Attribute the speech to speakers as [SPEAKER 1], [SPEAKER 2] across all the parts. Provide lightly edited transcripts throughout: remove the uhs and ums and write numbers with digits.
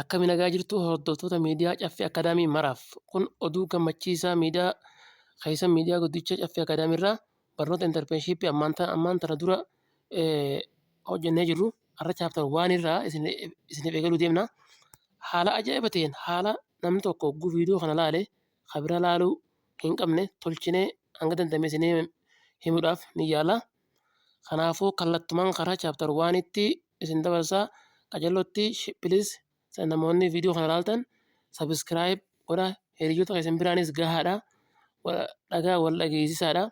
[SPEAKER 1] Akkami nagaa jirtu hordoftoota miidiyaa Caffee Akaadaamii maraaf kun oduu gammachiisaa miidiyaa guddicha Caffee Akaadaamii irraa barnoota intarpreenshiippii ammaan tana dura hojjennee jirru har'a chaaptar 1 irraa isiniif eegaluu deemna. Haala ajaa'iba ta'een haala namni tokko hogguu viidiyoo kana laale kan biraa laaluu hin qabne tolchinee hanga dandeenye isinii himuudhaaf ni yaalla. Kanaafuu kallattumaan karaa chaaptar 1tti isin dabarsaa qajeelootti piliis namoonni viidiyoo kana ilaaltan sabiskiraayib godhaa hiriyoota keessan biraanis gahaadha dhagaa wal dhageessisaadha.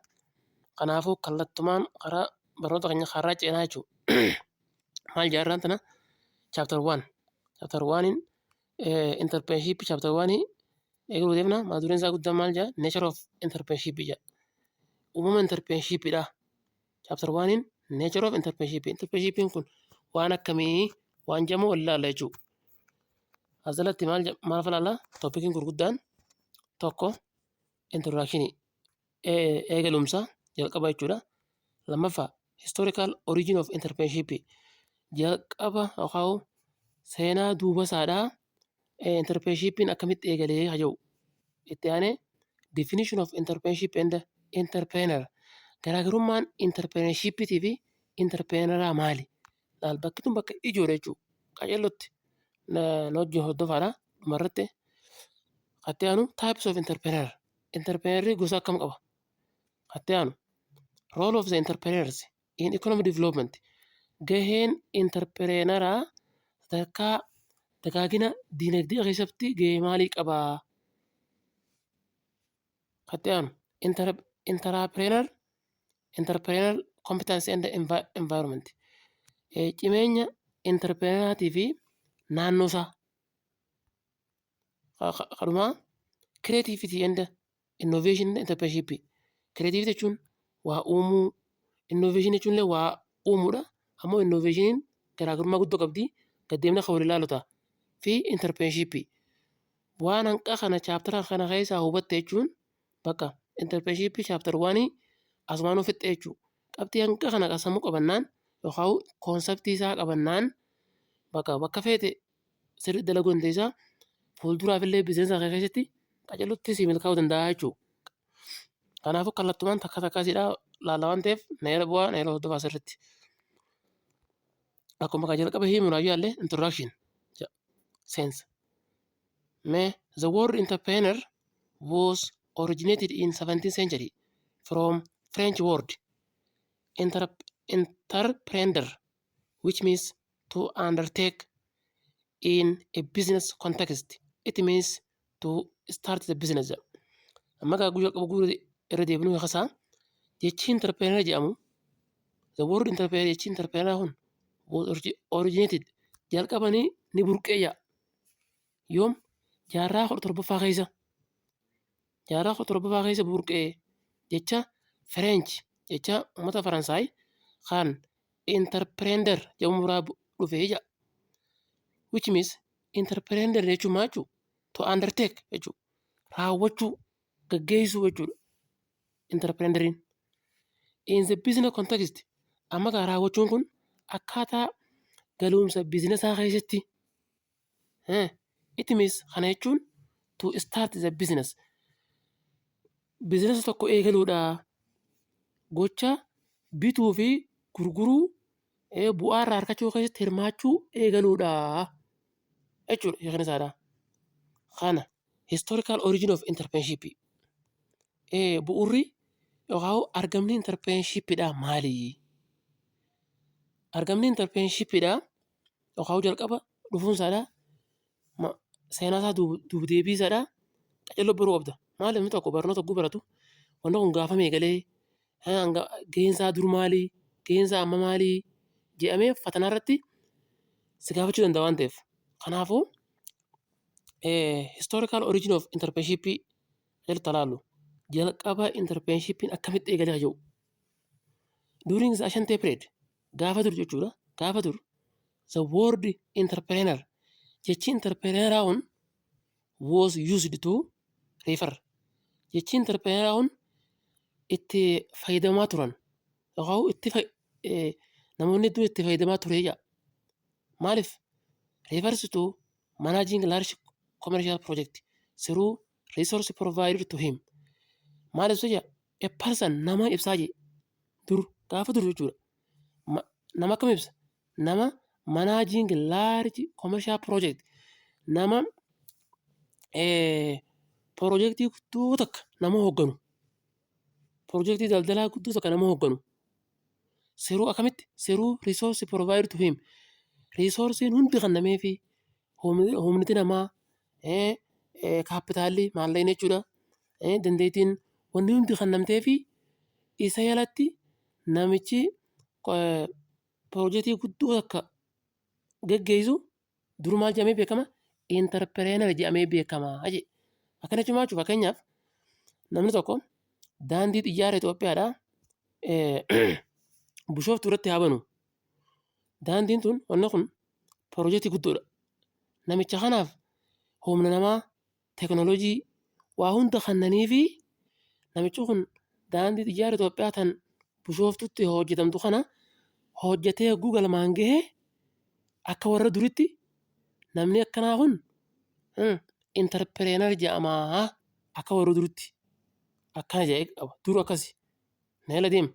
[SPEAKER 1] Kanaafuu kallattumaan karaa barnoota keenya karaa ceenaa jechuudha. Maal jaarraan tana chaaptar 1 interpreenshiippii chaaptar 1 eegaluu deemna. Mata dureen isaa guddaan maal jedha nature of interpreenshiippii jedha. Uumama interpreenshiippiidha. Chaaptar 1 nature of interpreenshiippii. Interpreenshiippiin kun waan akkamii waan jedhamu wal ilaalla jechuudha. Asirratti maal falaalla tooppikiin gurguddaan tokko introductionii eegalumsa jalqaba jechuudha. Lammaffaa historical origin of interpreenshiippii jalqaba yookaan seenaa duuba isaadhaa interpreenshiippiin akkamitti eegalee haja'u. Itti aanee definition of interpreenshiip and entrepreneur garaagarummaan interpreenshiippiitii fi entrepreneuraa maali? Bakki tun bakka ijoodha jechuudha. Qajeelootti wajjin hordofaadha dhumarratti. Itti aanu types of entrepreneur. Entrepreneurri gosa akkam qaba? Itti aanu role of the entrepreneurs in economic development. Gaheen entrepreneuraa sadarkaa dagaagina diinagdee keessatti gahee maalii qabaa? Itti aanu entrepreneur competence and environment. Cimeenya entrepreneuraatii fi naannoo isaa. Kadhumaa creativity and innovation entrepreneurship. Creativity jechuun waa uumuu, innovation jechuun illee waa uumuudha. Ammoo innovationiin garaagarummaa guddoo qabdi. Gaddeemna kan wal ilaalu ta'a. Fi entrepreneurship. Waan hanqa kana chaaptara kana keessaa hubatte jechuun bakka entrepreneurship chaaptar 1 asumaan ofitti jechuudha. Qabxii hanqa kana qasamuu qabannaan yookaan koonseptii isaa qabannaan bakka feete sirrii dalaguu dandeessaa. Fuulduraaf illee biizinsa keessatti qajeelootti si milkaa'uu danda'a jechuudha. Kanaafuu kallattumaan takka siidhaa laala waan ta'eef neera bu'aa neera hordofaa sirriitti. Akkuma kan jalqaba himuudhaaf yaallee introduction sense. The word entrepreneur was originated in 17th century from French word entreprendre, which means to undertake in a business context. It means to start the business. Amma gaa guyyaa qabu guyyaa irra deebinuu yookasaa jechi entrepreneur jedhamu the word entrepreneur jechi entrepreneur kun was originated jalqabanii ni burqeeyya. Yoom jaarraa 17ffaa keessa burqee jecha French jecha uummata Faransaay kan entrepreneur jedhamu irraa dhufee jedha. Which means entrepreneur jechuun maal jechuudha? To undertake jechuudha. Raawwachuu gaggeessuu jechuudha. Entrepreneuriin. In the business context amma gaa raawwachuun kun akkaataa galuumsa biizinesaa keessatti. It means kana jechuun to start the business. Biizinesa tokko eegaluudha. Gocha bituu fi gurguruu bu'aa irraa argachuu keessatti hirmaachuu eegaluudha. Jechuudha hiikni isaadha. Kana historical origin of entrepreneurship. Bu'uurri yookaan argamni entrepreneurshipidha maali? Argamni entrepreneurshipidha yookaan jalqaba dhufuun isaadha. Seenaa isaa duubdeebii isaadha. Qajeeloo biroo qabda. Maali inni tokko barnoota hogguu baratu wanna kun gaafa meegalee gaheen isaa dur maali? Gaheen isaa amma maali? Jedhamee fatanaa irratti si gaafachuu danda'a waan ta'eef. Kanaafuu historical origin of entrepreneurship jalatti ilaallu jalqaba entrepreneurshippiin akkamitti eegalee haja'u. During the ancient period gaafa dur jechuudha. Gaafa dur the word entrepreneur jechi entrepreneuraa kun was used to refer. Jechi entrepreneuraa kun itti fayyadamaa turan yookaan namoonni hedduu itti fayyadamaa ture jedha. Maaliif? Refers to managing large commercial project through resource provided to him. Maal ibsa jira? A person nama ibsaa jee dur gaafa dur jechuudha. Nama akkam ibsa? Nama managing large commercial project nama projektii guddoo takka nama hoogganu. Projektii daldalaa guddoo takka nama hoogganu. Seruu akkamitti? Seruu resource provided to him. Resoursiin hundi kennameefi humniti namaa kaapitaalli maallaqni jechuudha. Dandeettiin wanni hundi kennamteefi isa jalatti namichi projektii guddoo takka geggeessu dur maal jedhamee beekama? Entrepreneur jedhamee beekama jee. Akkana jechuun maal jechuudha? Fakkeenyaaf namni tokko daandii xiyyaara Itoophiyaadhaa Bishooftuu irratti haa banu. Daandiin tun wanni kun projektii guddoodha. Namicha kanaaf humna namaa teekinooloojii waa hunda kennaniifi namichi kun daandii xiyyaara Itoophiyaa tan Bishooftuutti hojjetamtu kana hojjetee galmaan gahee akka warra duritti namni akkanaa kun entrepreneur jedhamaa akka warra duritti akkana jedhee qaba. Dur akkasi. Neela deema.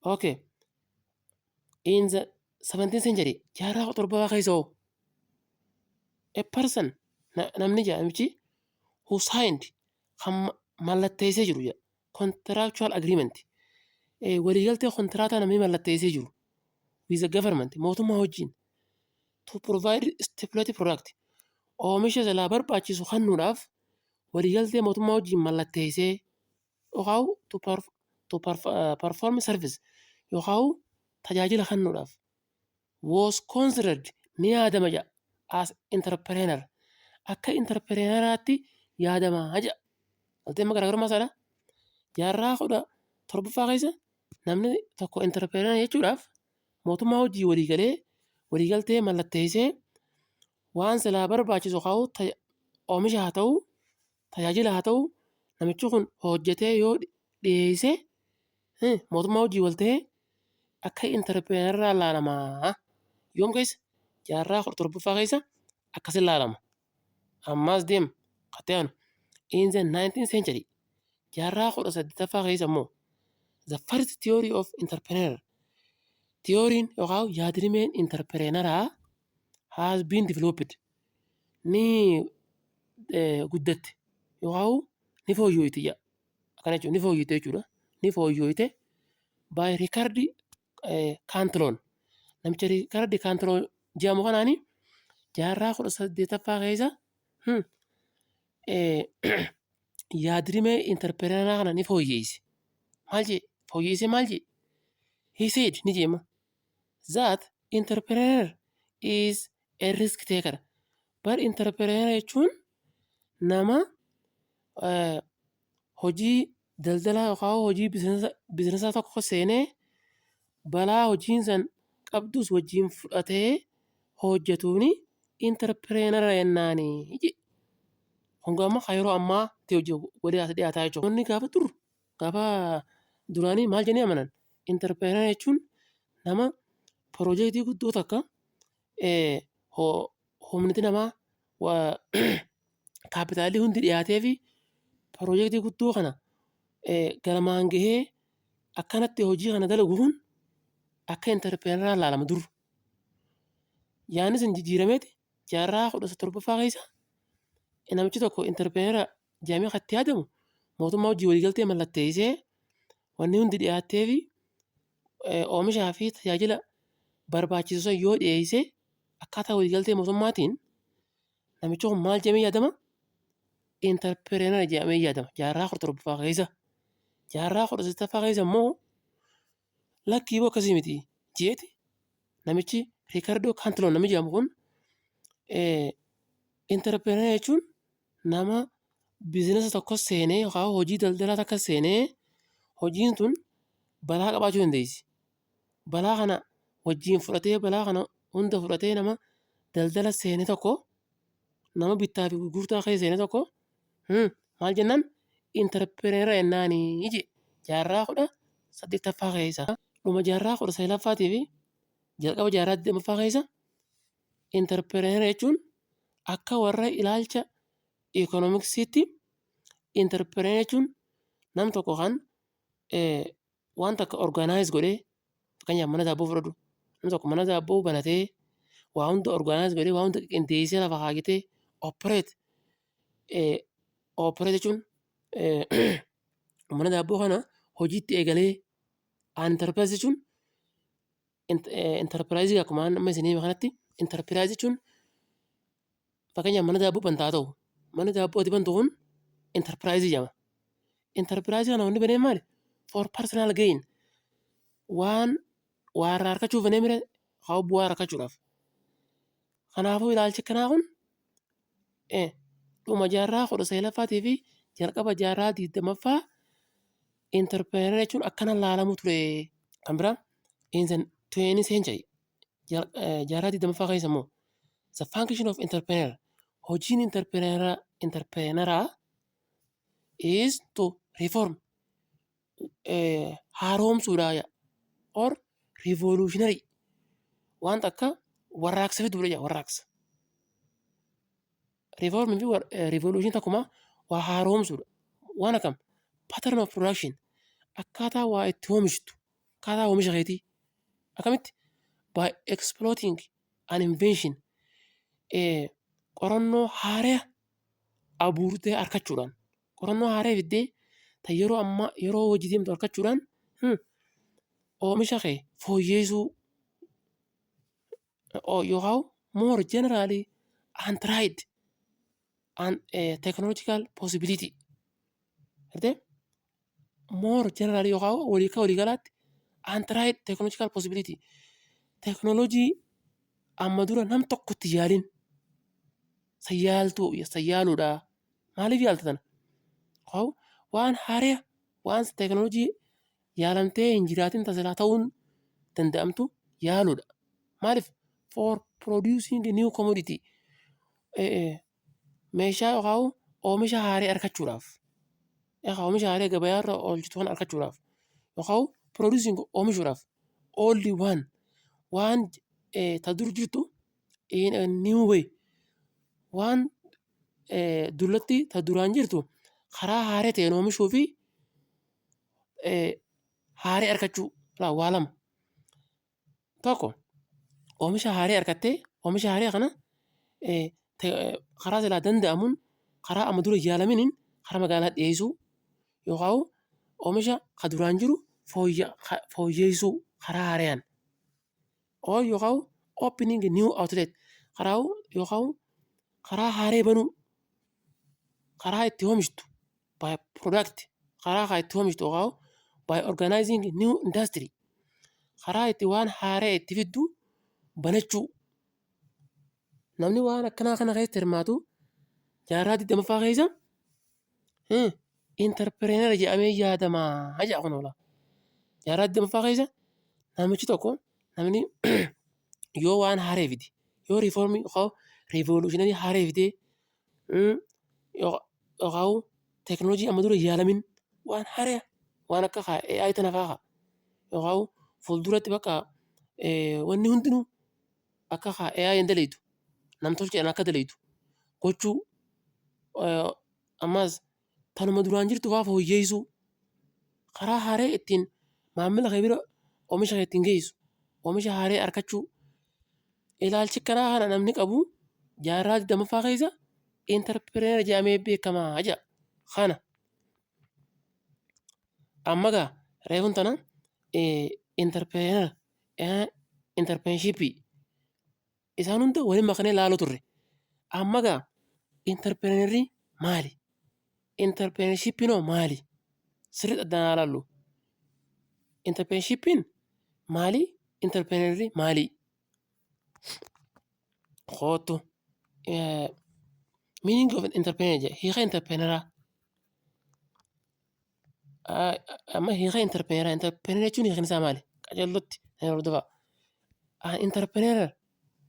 [SPEAKER 1] Okay. In the 17th century, jaarraa torbaa keessa a person namni jedhamichi who signed kan mallatteessee jiru jedha. Contractual agreement. Waliigaltee kontiraataa namni mallatteessee jiru. With the government mootummaa wajjin to provide stipulated product. Oomisha jalaa barbaachisu kennuudhaaf waliigaltee mootummaa wajjin mallatteessee yookaan to perform service yookaan tajaajila kennuudhaaf was considered ni yaadama jedha as entrepreneur akka entrepreneuraatti yaadama jedha. Galtee garaagarummaa isaadha. Jaarraa 17ffaa keessa namni tokko entrepreneur jechuudhaaf mootummaa wajjin waliigaltee mallatteessee waan silaa barbaachisu yookaan oomisha haa ta'u tajaajila haa ta'u namichi kun hojjetee yoo dhiyeessee mootummaa wajjin wal ta'ee akka entrepreneuraa ilaalamaa. Yoom keessa? Jaarraa 17ffaa keessa akkasin ilaalama. Ammaas deema qaxxaanu. In the 19th century jaarraa 18ffaa keessa immoo the first theory of entrepreneur. Theory'n yookaan yaadrimeen entrepreneuraa has been developed. Ni guddatte yookaan ni fooyyooyte jedha. Akkana jechuun ni fooyyooyte jechuudha. Ni fooyyooyte by Rickard Cantillon. Namicha Rickard Cantillon jedhamu kanaani jaarraa 18ffaa keessa yaadrimee entrepreneuraa kana ni fooyyeesse. Maal jee? Fooyyeesse maal jee? He said ni jeema that entrepreneur is a risk taker. But entrepreneur jechuun nama hojii daldalaa yookaan hojii biizinasa tokko seenee balaa hojiin san qabdus wajjin fudhatee hojjetuuni entrepreneur jennaanii jedhe. Kun gaafa yeroo ammaa walii as dhiyaataa jechuudha. Wanni gaafa duraanii maal jennee amanan? Entrepreneur jechuun nama piroojeektii guddoo takka humniti namaa kaapitaalii hundi dhiyaatee fi piroojeektii guddoo kana galmaan gahee akkanatti hojii kana dalaguun akka entrepreneuraa ilaalama dur. Yaadni sun jijjiirameeti jaarraa 17ffaa keessa namichi tokko entrepreneuraa jedhamee kan itti yaadamu mootummaa wajjin waliigaltee mallatteessee wanni hundi dhiyaatee fi oomishaa fi tajaajila barbaachisu yoo dhiyeesse akkaataa waliigaltee mootummaatiin namichi kun maal jedhamee yaadama? Entrepreneur jedhamee yaadama jaarraa 17ffaa keessa. Jaarraa 18ffaa keessa immoo lakkii boo akkasii miti jeeti namichi Ricardo Cantillon namni jedhamu kun entrepreneur jechuun nama biizinasa tokko seenee yookaan hojii daldalaa takka seenee hojiin tun balaa qabaachuu dandeessi. Balaa kana wajjin fudhatee balaa kana hunda fudhatee nama daldala seenee tokko nama bittaa fi gurgurtaa keessa seenee tokko maal jennaan entrepreneur jennaanii jedhe jaarraa 18ffaa keessa. Dhuma jaarraa 19ffaatii fi jalqaba jaarraa 20ffaa keessa entrepreneur jechuun akka warra ilaalcha ikoonomiksiitti interpreneer jechuun nam tokko kan waan takka orgaanaayiz godhee fakkeenyaaf mana daabboo fudhadhu nam tokko mana daabboo banatee waa hunda orgaanaayiz godhee waa hunda qindeessee lafa kaayatee oopereet jechuun mana daabboo kana hojiitti eegalee interpreneer jechuun interpiraayizii akkuma amma isinii kanatti interpiraayizii jechuun fakkeenyaaf mana daabboo bantaa ta'u mana daabboo ati bantu kun interpiraayizii jedhama. Interpiraayizii kana hundi banee maali? For personal gain waan waarraa harkachuuf banee mire haa bu'aa harkachuudhaaf. Kanaafuu ilaalchi kanaa kun dhuma jaarraa 19ffaatii fi jalqaba jaarraa 20ffaa interpreneer jechuun akkana laalamu ture. Kan biraa insan 20th century jaarraa 20ffaa keessa immoo the function of entrepreneur hojiin interpreneraa is to reform haaromsuudha or revolutionary wanta akka warraaqsa fiduudha jedha warraaqsa. Reform fi revolution takkuma waa haaromsuudha waan akkam pattern of production akkaataa waa itti oomishtu akkaataa oomisha keetii akkamitti by exploiting an invention qorannoo haaraa abuurtee argachuudhaan qorannoo haaraa fiddee ta yeroo ammaa yeroo hojii deemtu argachuudhaan oomisha kee fooyyeessuu yookaan more generally untried and technological possibility more generally yookaan walii galaatti untried technological possibility technology amma dura nam tokkotti yaalin sayyaaluudha maaliif yaaltatan waan haaraa waan teknoolojii yaalamtee hin jiraatin tasilaa ta'uun danda'amtu yaaluudha maaliif for producing new commodity meeshaa yookaan oomisha haaraa argachuudhaaf oomisha haaraa gabayaarra oolchitu kan argachuudhaaf yookaan producing oomishuudhaaf only one waan ta dur jirtu in a new way waan dullatti ta duraan jirtu karaa haaraa ta'een oomishuu fi haaraa argachuu waa lama tokko oomisha haaraa argattee oomisha haaraa kana karaa silaa danda'amuun karaa amma dura yaalaminiin karaa magaalaa dhiyeessuu yookaan oomisha ka duraan jiru fooyyeessuu karaa haaraan yookaan opening new outlet karaa yookaan karaa haaraa banuu karaa itti oomishtu by product karaa itti oomishtu yookaan by organizing new industry karaa itti waan haaraa itti fiddu banachuu namni waan akkanaa kana keessatti hirmaatu jaarraa 20ffaa keessa interpreneer jedhamee yaadamaa haja kun oola jaarraa 20ffaa keessa namichi tokko namni yoo waan haaraa fide yoo reformii yookaan revolutionary haaraa fide yookaan teknoolojii amma dura yaalamin waan haaraa waan akka AI tana fa'aa yookaan fuulduratti bakka wanni hundinuu akka AI hin daleetu namtolcheedhaan akka daleetu gochuu ammas tanuma duraan jirtu fa'aa fooyyeessuu karaa haaraa ittiin maamila kee bira oomisha kee ittiin geessu oomisha haaraa argachuu ilaalchi kanaa kana namni qabu jaarraa 20ffaa keessa interpreneer jedhamee beekamaa jedha kana amma gaa reefuun tana interpreneurshipii isaan hunda waliin makanee ilaaluu turre amma gaa interpreneurrii maali interpreneurshippiinoo maali sirriitti addaan ilaallu interpreneurshippiin maali interpreneurrii maali kootu meaning of entrepreneur jedhe hiika entrepreneuraa amma hiika entrepreneuraa entrepreneur jechuun hiikni isaa maali qajeellotti na hordofaa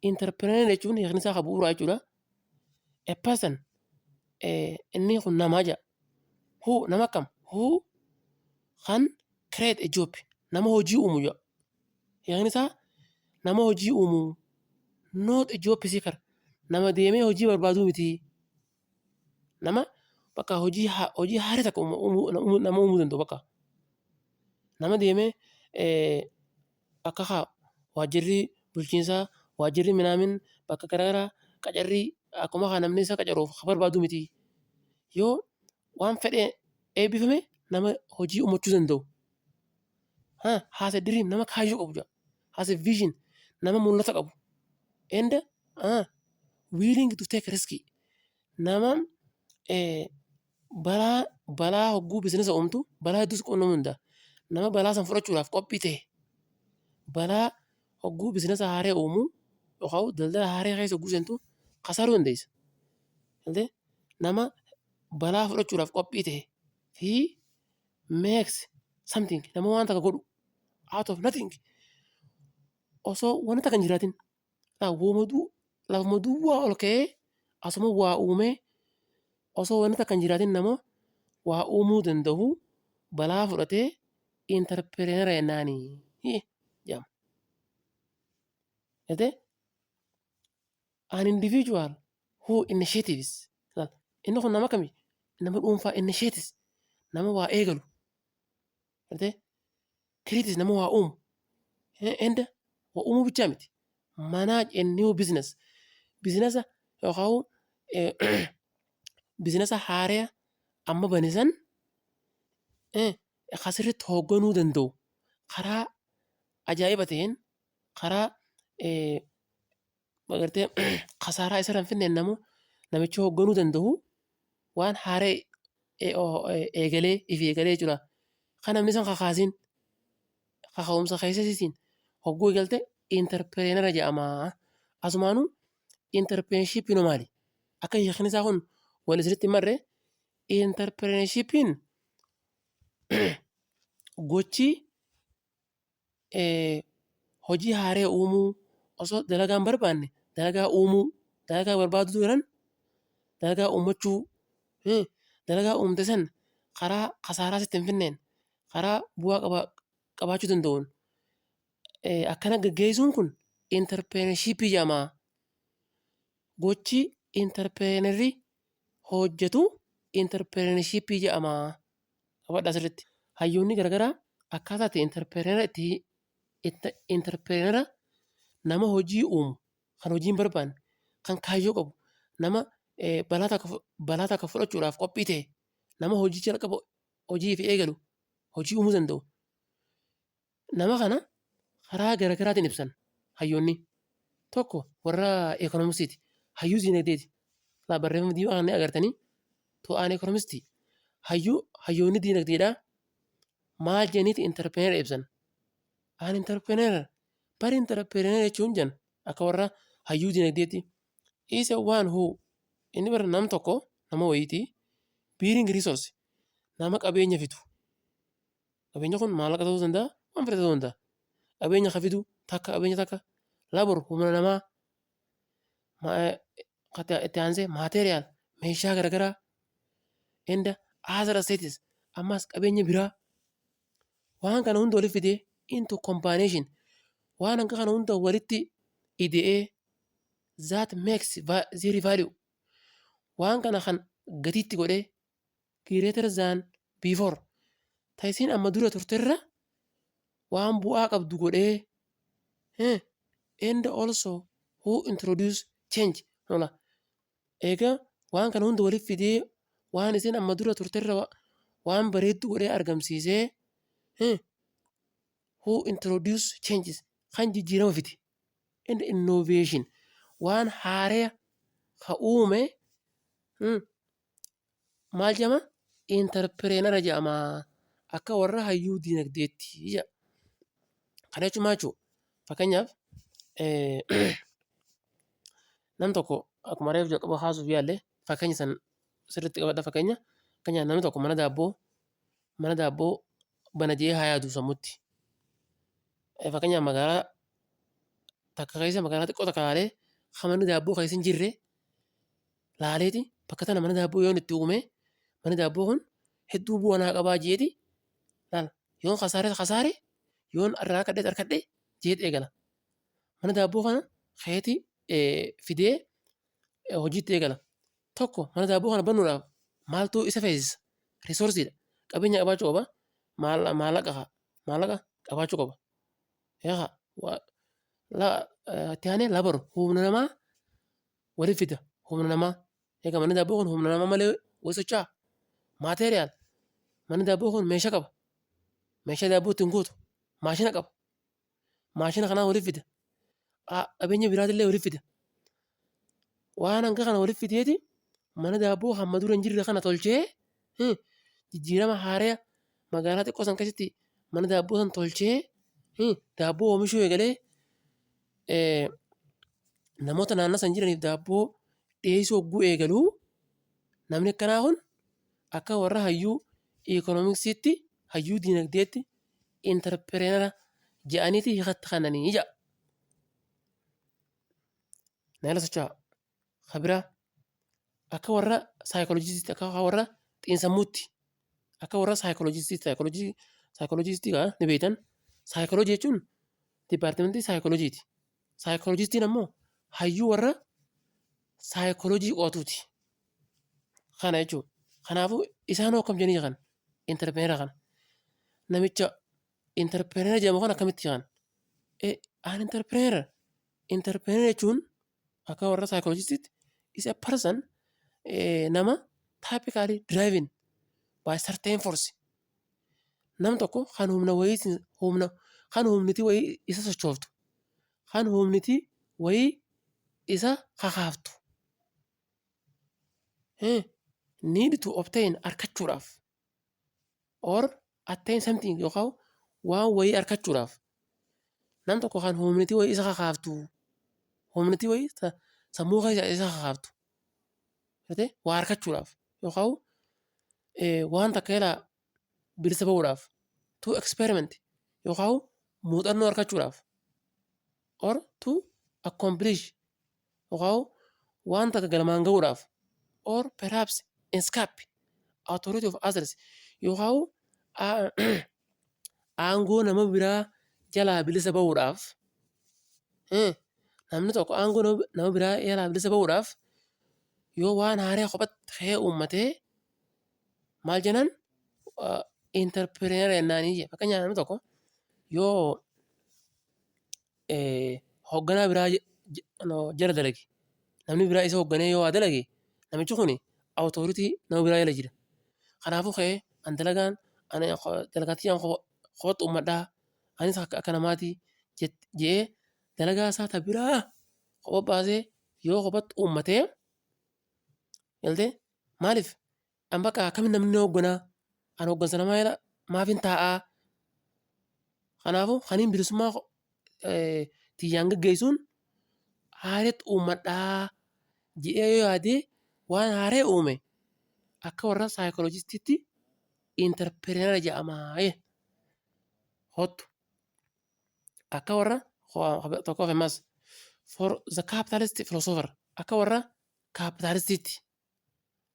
[SPEAKER 1] entrepreneur jechuun hiikni isaa ka bu'uuraa jechuudha a person inni kun namaa jedha who nama akkam who kan create a job nama hojii uumu jedha hiikni isaa nama hojii uumu not a job seeker nama deemee hojii barbaaduu miti. Nama bakka hojii haaraa takka nama uumuu danda'u bakka. Nama deemee akka waajjirri bulchiinsaa, waajjirri minaamin bakka garaagaraa qacarrii akkuma namni isa qacaruuf barbaadu miti. Yoo waan fedhee eebbifame nama hojii uumachuu danda'u. Haasa diriim nama kaayyoo qabu jira. Haasa vision nama mul'ata qabu. And willing to take risk. Nama balaa hogguu biizinasa uumtu balaa hedduus quunnamuu danda'a. Nama balaa san fudhachuudhaaf qophii ta'e balaa hogguu biizinasa haaraa uumuu yookaan daldala haaraa keessa hogguu seentu kasaaruu dandeessa. Nama balaa fudhachuudhaaf qophii ta'e fi makes something nama waan takka godhu out of nothing osoo waan takka hin jiraatin lafuma duwwaa ol ka'ee asuma waa uumee osoo waan takka hin jiraatin nama waa uumuu danda'u balaa fudhatee interpreneera jennaanii jedhama. An individual who initiatives inni kun nama kami nama dhuunfaa initiatives nama waa eegalu creates nama waa uumu and waa uumuu bichaa miti manage a new business yookaan biizinasa haaraa amma banisan akkasirratti hoogganuu danda'u karaa ajaa'iba ta'een karaa kasaaraa isa hin fidneen namicha hoogganuu danda'u waan haaraa eegalee jechuudha. Kan namni san kakaasiin kaka'umsa keessasiin hogguu eegalte interpreneera jedhama. Asumaanuu interprenershipiin maali? Akka hiikni isaa kun wal isinitti marree interprenershipiin gochi hojii haaraa uumuu osoo dalagaa hin barbaanne dalagaa uumuu dalagaa barbaaduu jiran dalagaa uumachuu dalagaa uumte san karaa kasaaraa sitti hin finneen karaa bu'aa qabaachuu danda'uun akkana gaggeessuun kun interprenershipii jedhama. Gochi interprenerii hojjetu interprenershipii jedhama. Qabadhaa asirratti hayyoonni garaagaraa akkaataa itti interpreneera nama hojii uumu kan hojii hin barbaanne kan kaayyoo qabu nama balaa takka fudhachuudhaaf qophii ta'e nama hojii jalqaba hojii fi eegalu hojii uumuu danda'u. Nama kana karaa garaagaraatiin ibsan hayyoonni tokko warra ekonomistiiti hayyuu diinagdeeti. Barreeffama diimaa kana agartanii to'aan ekonomistii hayyoonni diinagdeedhaa maal jedhaniiti interpreneera ibsan. An interpreneera bari interpreneera jechuun jan akka warra hayyuu diinagdeetti isa waan inni bara nam tokko nama wayiiti biiring resource nama qabeenya fidu. Qabeenya kun maallaqa ta'uu danda'a waan fedhe ta'uu danda'a. Qabeenya ka fidu qabeenya takka labor humna namaa itti aansee maateriyaal meeshaa garaagaraa enda haazara seetis ammas qabeenya biraa waan kana hunda walitti fidee into combination waan akka kana hunda walitti ida'ee that makes zero value waan kana kan gatiitti godhee greater than before taasisin amma dura turterra waan bu'aa qabdu godhee and also who introduce change lola egaa waan kana hunda walitti fidee waan isin amma dura turterra waan bareeddu godhee argamsiisee who introduce changes kan jijjiirama fiti and innovation waan haaraa ka uume maal jedhama interpreneera jedhama akka warra hayyuu diinagdeetti jedha. Kana jechuun maal jechuudha? Fakkeenyaaf nam tokko akkuma reefu jalqaba haasuuf yaalle fakkeenya san sirriitti qabadha. Fakkeenyaaf namni tokko mana daabboo bana jee haa yaadu sammuutti. Fakkeenyaaf magaalaa takka keessa magaalaa xiqqoo takka laalee kan manni daabboo keessa hin jirre laaleeti bakka tana mana daabboo yoon itti uume manni daabboo kun hedduu bu'aa naa qabaa jeeti laala yoon kasaare yoon irraa harkadhee jeet eegala. Mana daabboo kana keeti fidee hojiitti eegala. Tokko mana daabboo kana banuudhaaf maaltu isa feesisa? Riisorsiidha. Qabeenya qabaachuu qaba. Maallaqa qabaachuu qaba. Yaa itti aanee labaru humna namaa waliif fida. Humna namaa. Egaa manni daabboo kun humna namaa malee wal socho'aa? Maateriyaal. Manni daabboo kun meeshaa qaba. Meeshaa daabboo ittiin guutu. Maashina qaba. Maashina kanaa waliif fida. Qabeenya biraatillee waliif fida. Waan hanga kana waliif fideeti mana daabboo hamma dura hin jirre kana tolchee jijjiirama haaraa magaalaa xiqqoo san keessatti mana daabboo san tolchee daabboo oomishuu eegalee namoota naannoo san jiraniif daabboo dhiyeessuu hogguu eegaluu namni akkanaa kun akka warra hayyuu iikoonoomiksiitti hayyuu diinagdeetti intarpireenara jedhaniiti hiikatti kananii jedha. Naayila socho'aa. Kabiraa akka warra saayikoloojistii akka warra xiinsammuutti akka warra saayikoloojistii ni beektan. Saayikoloojii jechuun dipaartimentii saayikolojiiti. Saayikoloojistiin ammoo hayyuu warra saayikoloojii qo'atuuti. Kana jechuudha. Kanaafuu isaan akkam jedhanii kan intarpireenara kana. Namicha intarpireenara jedhamu kan akkamitti kan? An intarpireenara jechuun akka warra saayikolojistiitti is a person nama typically driving by certain force. Nam tokko kan kan humniti wayii isa sochooftu. Kan humniti wayii isa kakaaftu. Need to obtain argachuudhaaf or attain something yookaan waan wayii argachuudhaaf. Nam tokko kan humniti wayii isa kakaaftu. Humniti wayii sammuu keessa isa kakaaftu. Waa argachuudhaaf yookaan waan takka ilaa bilisa ba'uudhaaf to experiment yookaan muuxannoo argachuudhaaf or to accomplish yookaan waan takka galmaan ga'uudhaaf or perhaps escape authority of others yookaan aangoo nama biraa jalaa bilisa ba'uudhaaf namni tokko aangoo nama biraa jalaa bilisa ba'uudhaaf yoo waan haaraa kophatti ta'ee uummatee maal jedhan intarpireenara jennaanii jedha. Fakkeenyaaf namni tokko yoo hoogganaa biraa jala dalage namni biraa isa hoogganee yoo waa dalage namichi kun awutooritii nama biraa jala jira. Kanaafuu ka'ee an dalagaan dalagaatiyyaan kophatti uummadhaa anis akka namaatii jedhee dalagaa isaa ta biraa kopha baasee yoo kophatti uummatee galtee maaliif an bakka akkamiin namni hoogganaa an hooggansa namaa jala maafin taa'aa. Kanaafuu kaniin bilisummaa tiyyaan gaggeessuun haareetti uummadhaa jedhee yoo yaadee waan haaree uume akka warra saayikolojistiitti intarpireenara jedhamaa hottu. Akka warra tokkoof ammas for the capitalist philosopher akka warra kaapitaalistiitti.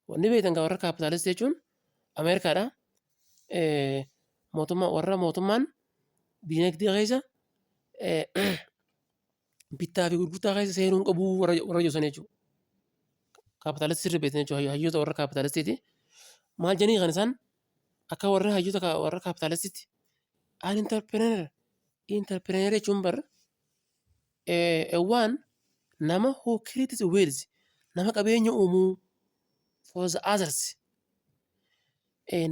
[SPEAKER 1] Wanni beektan kan warra kaapitaalistii jechuun Ameerikaadha. Mootummaan diinagdee keessa bittaa fi gurgurtaa keessa seenuun qabu warra jiran jechuudha. Kaapitaalistii sirrii beektan jechuudha. Hayyoota warra kaapitaalistiiti. Maal jedhanii kan isaan akka warra hayyoota warra kaapitaalistiitti an intarpireenara jechuun bar waan nama who creates wealth nama qabeenya uumuu for the others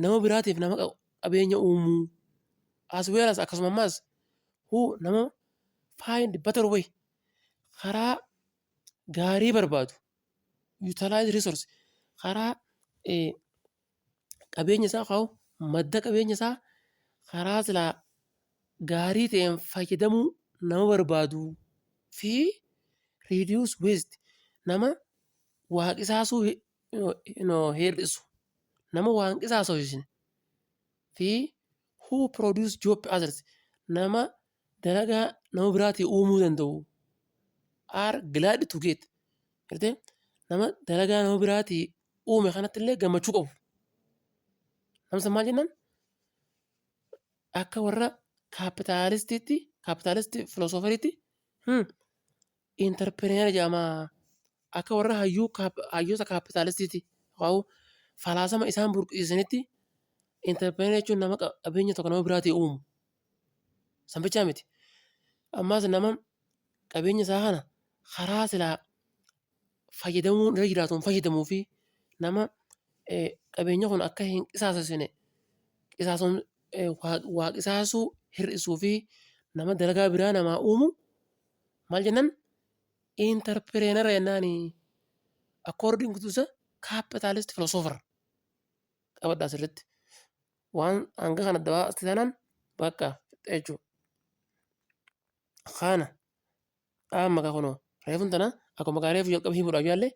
[SPEAKER 1] nama biraatiif nama qabeenya uumuu as well as akkasuma ammas who nama find better way karaa gaarii barbaadu utilize resource karaa qabeenya isaa kaa'u madda qabeenya isaa karaa silaa gaarii ta'een fayyadamuu nama barbaadu fi reduce waste nama waaqisaasuu hir'isu nama waaqisaasuu fi who produce job others nama dalagaa nama biraatii uumuu danda'u are glad to get nama dalagaa nama biraatii uume kanatti illee gammachuu qabu. Namsa maal jennaan akka warra kaapitaalistii filoosofariitti intarpireenara jedhama. akka warra hayyoota kaapitaalistiiti waa'u falaasama isaan burqisiisanitti interpreneer jechuun nama qabeenya tokko nama biraatii uumu sanbichaa miti ammaas nama qabeenya isaa kana karaa silaa fayyadamuu irra jiraatuun fayyadamuu fi nama qabeenya kun akka hin qisaasessine qisaasuun waa qisaasuu hir'isuu fi nama dalagaa biraa namaa uumu maal jennan interpreneer jennaani according to the capitalist philosopher qabadhaa asirratti waan hanga kana dabaa tanan bakka jechuudha. Kana amma ka kuno reefun tana akkuma gaa reefu jalqaba himuudhaaf yaalle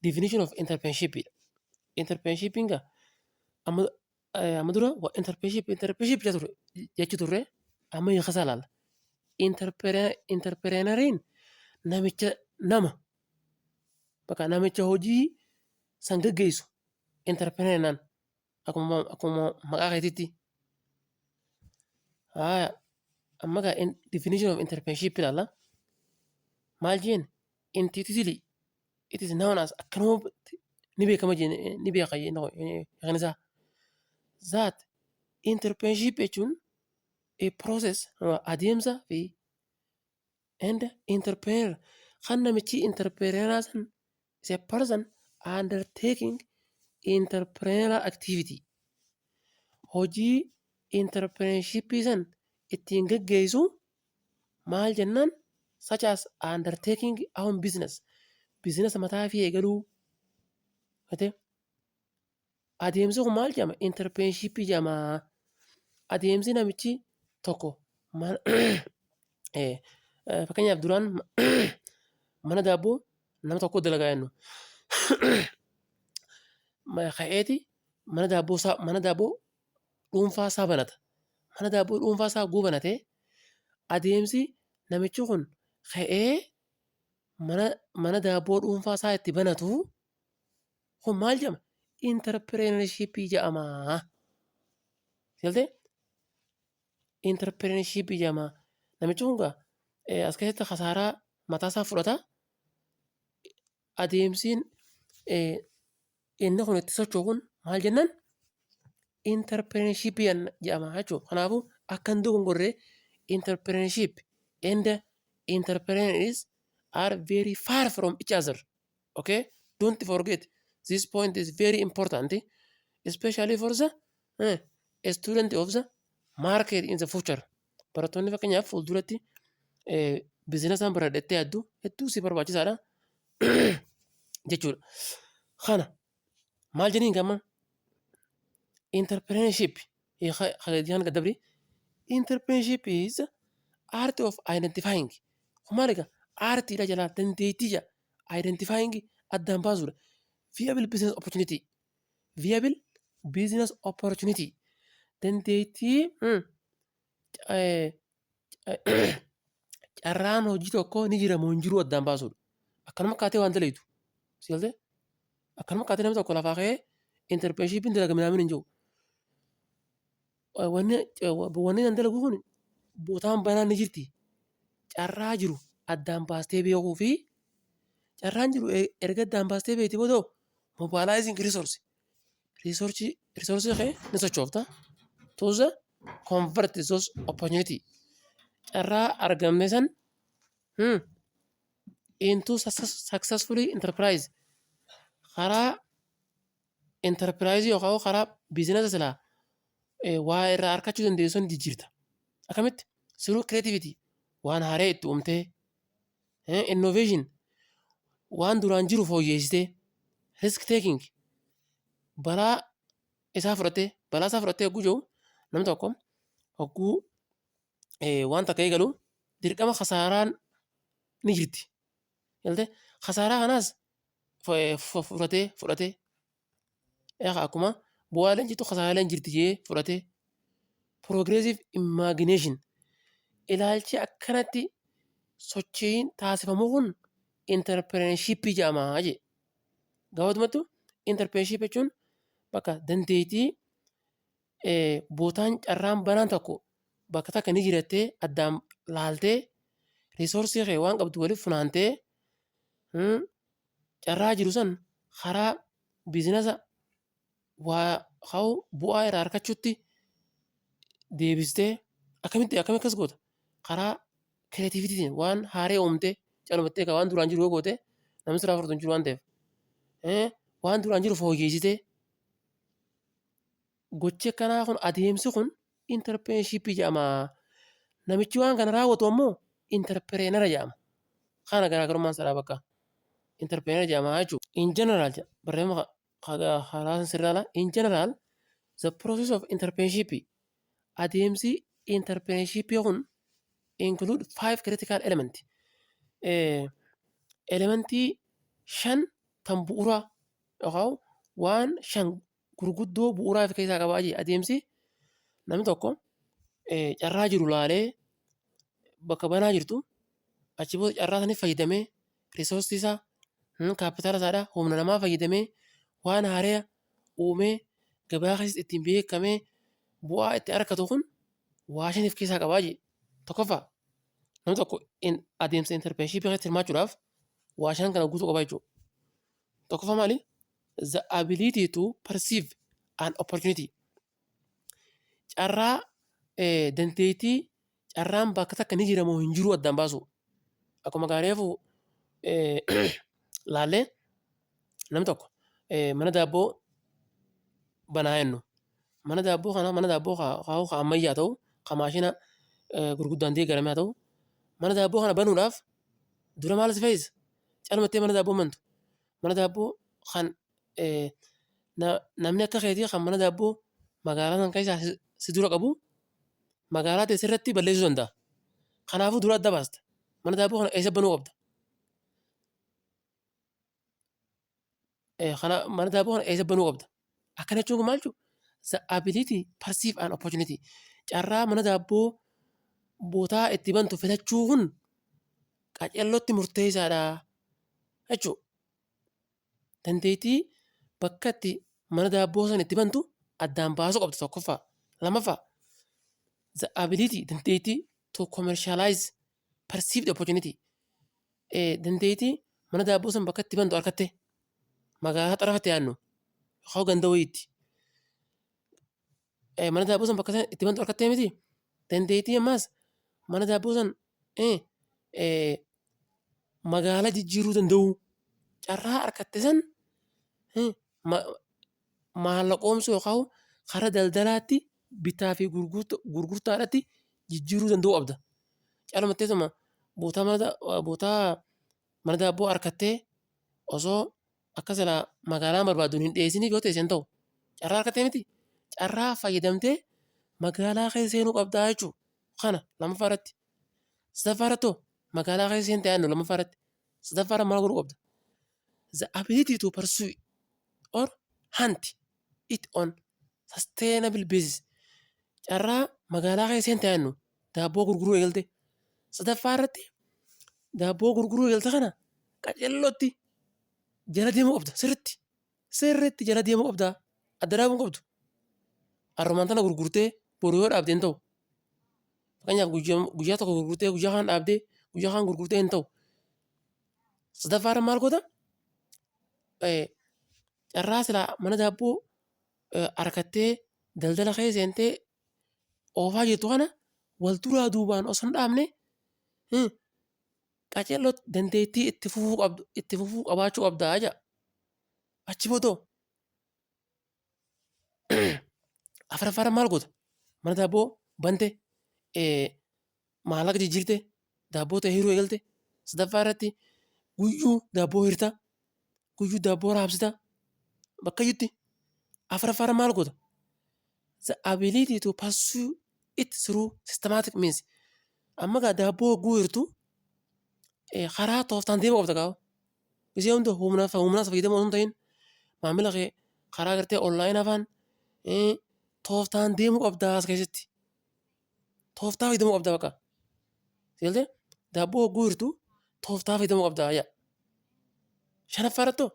[SPEAKER 1] definition of entrepreneurship. Entrepreneurshippiin gaa amma dura entrepreneurship jechuu turre amma hiika isaa ilaalla. Entrepreneuriin nama bakka namicha hojii san gaggeessu entrepreneur naan akkuma maqaa keetitti. Amma gaa definition of entrepreneurship ilaalla. Maal jeen intuitively it is known as akkanuma ni beekama ni beeka kan isaa that entrepreneurship jechuun a process adeemsa fi and entrepreneur kan namichi entrepreneur san is a person undertaking entrepreneurial activity hojii entrepreneurship san ittiin gaggeessu maal jennaan such as undertaking own business mataa fi eegaluu adeemsi kun maal jedhama entrepreneurship jedhama. Adeemsi namichi tokko fakkeenyaaf duraan mana daabboo nama tokko dalagaa jennu ka'eeti mana daabboo dhuunfaa isaa banata. Mana daabboo dhuunfaa isaa banatee adeemsi namichi kun ka'ee mana daabboo dhuunfaa isaa itti banatu kun maal jedhama entrepreneurship jedhama. Siltee entrepreneurship jedhama. Namichi kun gaa as keessatti khasaaraa mataa isaa fudhata. Adeemsiin inni kun itti socho'u kun maal jennaan entrepreneurship jedhama jechuudha. Kanaafuu akka hin dogongorree entrepreneurship and entrepreneurs are very far from each other. Okay? Don't forget this point is very important, especially for the a student of the market in the future. Barattoonni fakkeenyaaf fuulduratti biizinasaan baradhattee yaaddu hedduu si barbaachisaadha jechuudha. Kana maal jeniin gamma entrepreneurship entrepreneurship is the art of identifying maal egaa aartiidha jalaa dandeettii jaa identifying addaan baasuudha. Viable business opportunity dandeettii carraan hojii tokko ni jira moo hin jiru addaan baasuudha. Akkanuma akkaatee waan dalaytu sigaltee akkanuma akkaatee namni tokko lafaa ka'ee entrepreneurshippiin dalagamnaamin hin jiru. Wanni nan dalagu kun bootaan banaan ni jirti. Carraa jiru addaan baastee beekuu fi carraan jiru erga addaan baastee beektii boodoo mobilizing resource kee ni sochoofta. To the convert those opportunity. Carraa argamne san into successfully enterprise. Karaa enterprise yookaan karaa biizinasa silaa waa irraa argachuu dandeessu ni jijjiirta. Akkamitti through creativity waan haaree itti uumtee innovation waan duraan jiru fooyyeessitee risk taking balaa isaa fudhattee hogguu jiru namni tokko hogguu waan takka eegalu dirqama khasaaraan ni jirti. Khasaaraa kanaas fudhatee akkuma bu'aaleen jirtu khasaaraaleen jirti jee fudhatee progressive imagination ilaalchi akkanatti sochiin taasifamu kun entrepreneurship jedhama jee. Gaafatumattu entrepreneurship jechuun bakka dandeettii bootaan carraan banaan tokko bakka takka ni jirattee addaan laaltee reesoorsii kee waan qabdu waliif funaantee carraa jiru san karaa biizinasa waa ka'u bu'aa irraa argachuutti deebistee akkamitti akkas goota karaa kireetiivitiitiin waan haaree uumtee calumattee waan duraan jiru yoo goote namni sirraa fudhatu hin jiru waan ta'eef waan duraan jiru fooyyessitee gochi akkanaa kun adeemsi kun intarpreenshiippii jedhama. Namichi waan kana raawwatu ammoo intarpireenera jedhama. Kana garaagarummaan isaa bakka intarpireenera jedhama jechuudha. In general barreeffama haala sirraa in general the process of entrepreneurship adeemsi entrepreneurship kun include 5 critical elements. Elementii 5 kan bu'uuraa yookaan waan 5 gurguddoo bu'uuraa fi keessaa qabaa jee adeemsi namni tokko carraa jiru laalee bakka banaa jirtu achi booda carraa saniif fayyadamee riisoorsii isaa kaapitaala isaadhaa humna namaa fayyadamee waan haaraa uumee gabaa keessatti ittiin beekamee bu'aa itti argatu kun waa shaniif keessaa qabaa jee tokkoffaa namni tokko adeemsa interpreneurship irratti hirmaachuudhaaf waa shan kana guutuu qabaa jechuudha. Tokkoffaa maali? The ability to perceive an opportunity. Carraa dandeettii carraan bakka takka ni jiramoo hin jiru addaan baasu. Akkuma gaariifu laallee namni tokko mana daabboo banaa jennu. Mana daabboo kana mana daabboo kaa'uu kan ammayyaa ta'u kan maashina gurguddaan deeggarame haa ta'u mana daabboo kana banuudhaaf dura maal si fayyisa? Calumattee mana daabboo bantu. Mana daabboo kan namni akka keetii kan mana daabboo magaalaa san keessaa si dura qabu magaalaa teessee irratti balleessuu danda'a. Kanaafuu dura adda baasta. Mana daabboo kana eessa banuu qabda? Mana daabboo kana eessa banuu qabda? Akkana jechuun maal jechuudha? The ability perceive an opportunity. Carraa mana daabboo bootaa itti bantu filachuu kun qaceellootti murteessaadha jechuudha. Dandeettii bakka itti mana daabboo san itti bantu addaan baasuu qabda tokkoffaa. Lamaffaa the ability dandeettii to commercialize perceive the opportunity. Dandeettii mana daabboo san bakka itti bantu argatte magaalaa xarafatti yaadnu yookaan ganda wayiitti. Mana daabboo san bakka itti bantu argattee miti dandeettii ammaas mana daabboo san magaalaa jijjiiruu danda'u carraa argatte san maallaqoomsu yookaan karaa daldalaatti bitaa fi gurgurtaadhaatti jijjiiruu danda'u qabda. Calumattee sama bootaa mana daabboo argattee osoo akka silaa magaalaan barbaaddu hin dhiyeessiniif yoo ta'e ta'u carraa argattee miti carraa fayyadamtee magaalaa keessa seenuu qabdaa jechuudha. Kana lammaffaa irratti. Sadaffaa irratti magaalaa keessa seentee yaadnu lammaffaa irratti. Sadaffaa irratti maal godhuu qabda? The ability to pursue or hunt it on sustainable basis. Carraa magaalaa keessa seentee yaadnu daabboo gurguruu eegalte. Sadaffaa irratti daabboo gurguruu eegalte kana qaceellootti jala deemuu qabda sirriitti jala deemuu qabda adda dhaabuu qabdu. Har'umaan tana gurgurtee boru yoo dhaabdee hin ta'u. Fakkeenyaaf guyyaa tokko gurgurtee guyyaa kaan dhaabdee guyyaa kaan gurgurtee hin ta'u. Sadaffaa irra maal goota? Carraa silaa mana daabboo argattee daldala keessa seentee oofaa jirtu kana wal duraa duubaan osoo hin dhaabne qaceelloo dandeettii itti fufuu qabaachuu qabdaa jedha. Achi boodoo afuraffaa maal goota? Mana daabboo bante maallaqa jijjiirte daabboo ta'e hiruu eegalte. Sadaffaa irratti guyyuu daabboo hirta guyyuu daabboo raabsita bakka jitti. Afuraffaa maal goota? The ability to pursue it through systematic means. Amma gaa daabboo hogguu hirtu karaa tooftaan deemuu qabda gaafa. Bisee hunda humnaas fayyadamoo osoo hin ta'in maamila kee karaa gartee onlaayinii afaan tooftaan deemuu qabdaa as keessatti. Tooftaa fayyadamuu qabdaa bakka. Seeltee daabboo hogguu hirtu tooftaa fayyadamuu qabdaa yaa. Shanaffaa irratti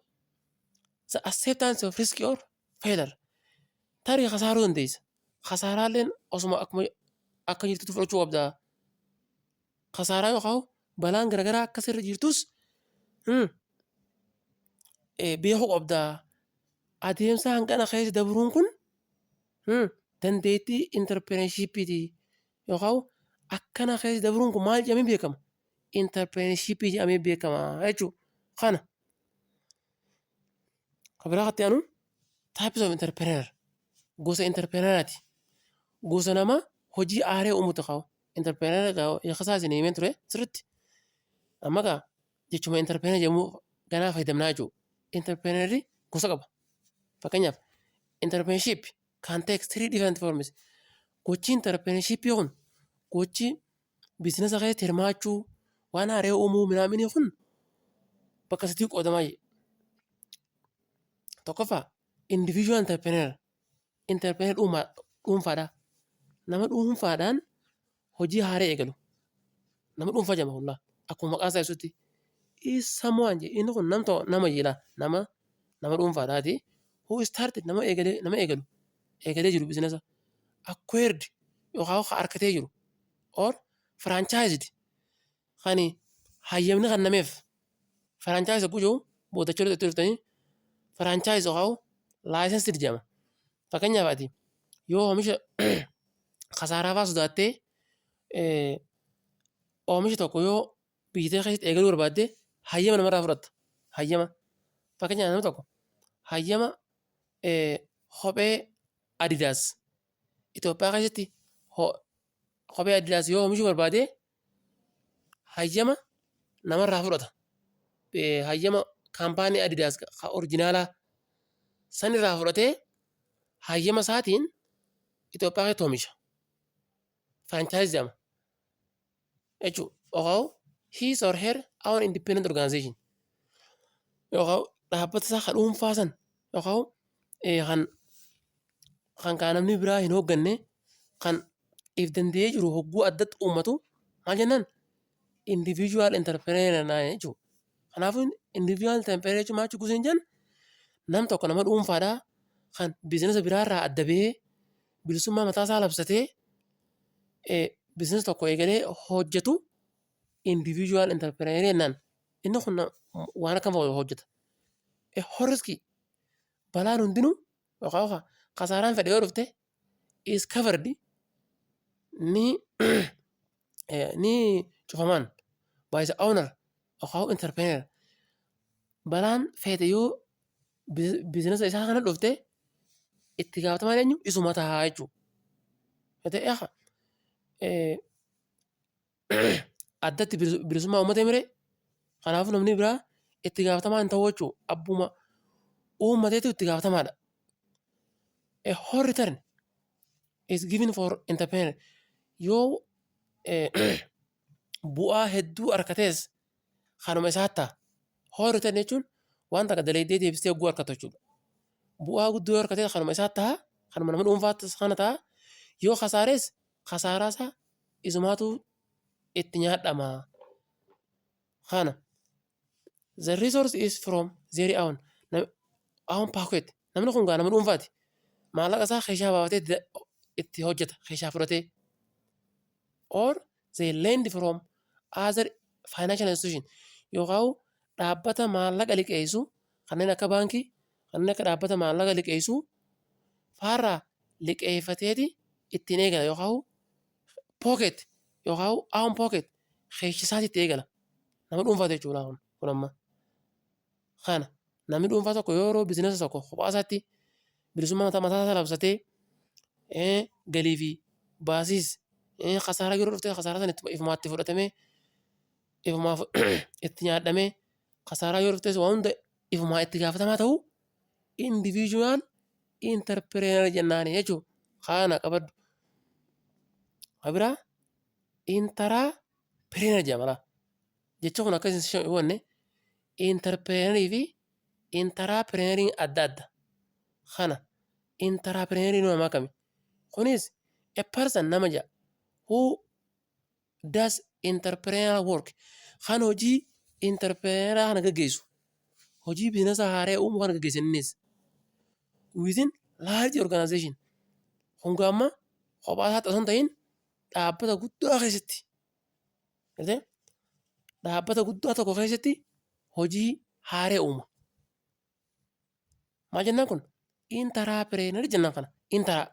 [SPEAKER 1] the acceptance of risk or failure. Tarii kasaaruu dandeessa. Kasaaraaleen osuma akka jirtutti fudhachuu qabdaa. Kasaaraa yookaan balaan garaagaraa akka sirra jirtus beekuu qabdaa. Adeemsa hanqana keessa dabruun kun dandeettii interprenershiippiiti yookaan akkana keessa dabruun kun maal jedhamee beekama? Interprenershiippii jedhamee beekama jechuudha. Kana biraa kan ta'anu types of entrepreneur gosa entrepreneuraati. Gosa nama hojii aaree uumutu qabu. Entrepreneur yakkasaa isin himee ture sirriitti. Amma gaa jechuma entrepreneur jedhamu ganaa fayyadamnaa jechuudha. Entrepreneurri gosa qaba. Fakkeenyaaf entrepreneurship can take three different forms. Gochi entrepreneurship kun gochi biizinasa keessatti hirmaachuu waan aaree uumuu midhaamini kun bakka sadii qoodamaa jira. Tokkoffaa individual entrepreneur. Entrepreneur dhuunfaadha. Nama dhuunfaadhaan hojii haaraa eegalu. Nama dhuunfaa jedhama kunuun akkuma maqaa isaa ibsutti. Samu'aan jedhe inni kun nama jedha nama dhuunfaadhaati. Who started nama eegalee jiru biizinasa. Acquired yookaan harkatee jiru. Or franchised kan hayyamni kennameef. Franchise jechuun boodachuu irratti turtanii franchise yookaan laayisensii jedhama. Fakkeenyaaf ati yoo oomisha kasaaraa fa'aa sodaattee oomisha tokko yoo biyyattii keessatti eegaluu barbaadde hayyama namarraa fudhatta. Hayyama fakkeenyaaf namni tokko hayyama kophee Adidaas Itoophiyaa keessatti kophee Adidaas yoo oomishuu barbaade hayyama namarraa fudhata. Hayyama kaampaanii Adidaas oriijinaalaa sanirraa fudhatee hayyama isaatiin Itoophiyaa keessatti oomisha. Franchise jedhama. Jechuudha. Yookaan his or her own independent organization. Yookaan dhaabbata isaa kan dhuunfaa san yookaan kan namni biraa hin hoogganne kan if danda'ee jiru hogguu addatti uummatu maal jennaan individual entrepreneur jechuudha. Kanaafuu individual entrepreneur jechuun maal jechuun jennan nam tokko nama dhuunfaadhaa kan biizinasa biraarraa adda bahee bilisummaa mataa isaa labsatee biizinasa tokko eegalee hojjetu individual entrepreneur jennaan. Inni kun waan akkam hojjeta. Horiski balaan hundinuu yookaan kasaaraan fedhe yoo dhufte is covered ni cufamaan by the owner yookaan entrepreneur. Balaan fedhe yoo biizinasa isaa kana dhufte itti gaafatamaan eenyu isuma tahaa jechuudha. Addatti bilisummaa uummata miree kanaafuu namni biraa itti gaafatamaa hin ta'u jechuudha. Abbuma uummateetu itti gaafatamaadha. A whole return is given for entrepreneur. Yoo bu'aa hedduu argatees kanuma isaa ta'a. Whole return jechuun waan takka dalaydee deebistee hogguu argatu jechuudha. Bu'aa guddoo yoo argatees kanuma isaa ta'a. Kanuma nama dhuunfaa kana ta'a. Yoo kasaarees kasaaraa isaa isumaatu itti nyaadhama. Kana. The resource is from their own pocket. Namni kun nama dhuunfaati. Maallaqa isaa keeshaa baafatee itti hojjeta. Keeshaa fudhatee. Or they lend from other financial institution. Yookaan dhaabbata maallaqa liqeessu kanneen akka baankii kanneen akka dhaabbata maallaqa liqeessu faarraa liqeeffateeti ittiin eegala yookaan pocket yookaan own pocket keessisaati itti eegala. Nama dhuunfaatu jechuudha kun amma. Kana namni dhuunfaa tokko yeroo biizinasa tokko kophaa isaatti bilisummaa mataa isaa labsatee galii fi baasiis kasaaraa yeroo dhuftee kasaaraa sana ifumaatti fudhatamee ifumaa itti nyaadhamee kasaaraa yoo dhuftes waan hunda ifumaa itti gaafatamaa ta'u individual entrepreneur jennaan jechuudha. Kana qabaddu. Abiraa intrapreneur jedhama. Jecha kun akkasiin hubanne entrepreneurii fi intrapreneuriin adda adda. Kana intrapreneuriin nama kami? Kunis a person nama jedha who does entrepreneurial work. Kan hojii entrepreneuraa kana gaggeessu. Hojii biizinasa haaraa uumuu kana gaggeessan innis. Within large organization. Hunga amma kophaa isaa osoo hin ta'in dhaabbata guddaa keessatti. Dhaabbata guddaa tokko keessatti hojii haaraa uuma. Maal jennaan kun intaraapireenarii jennaan kana intaraa.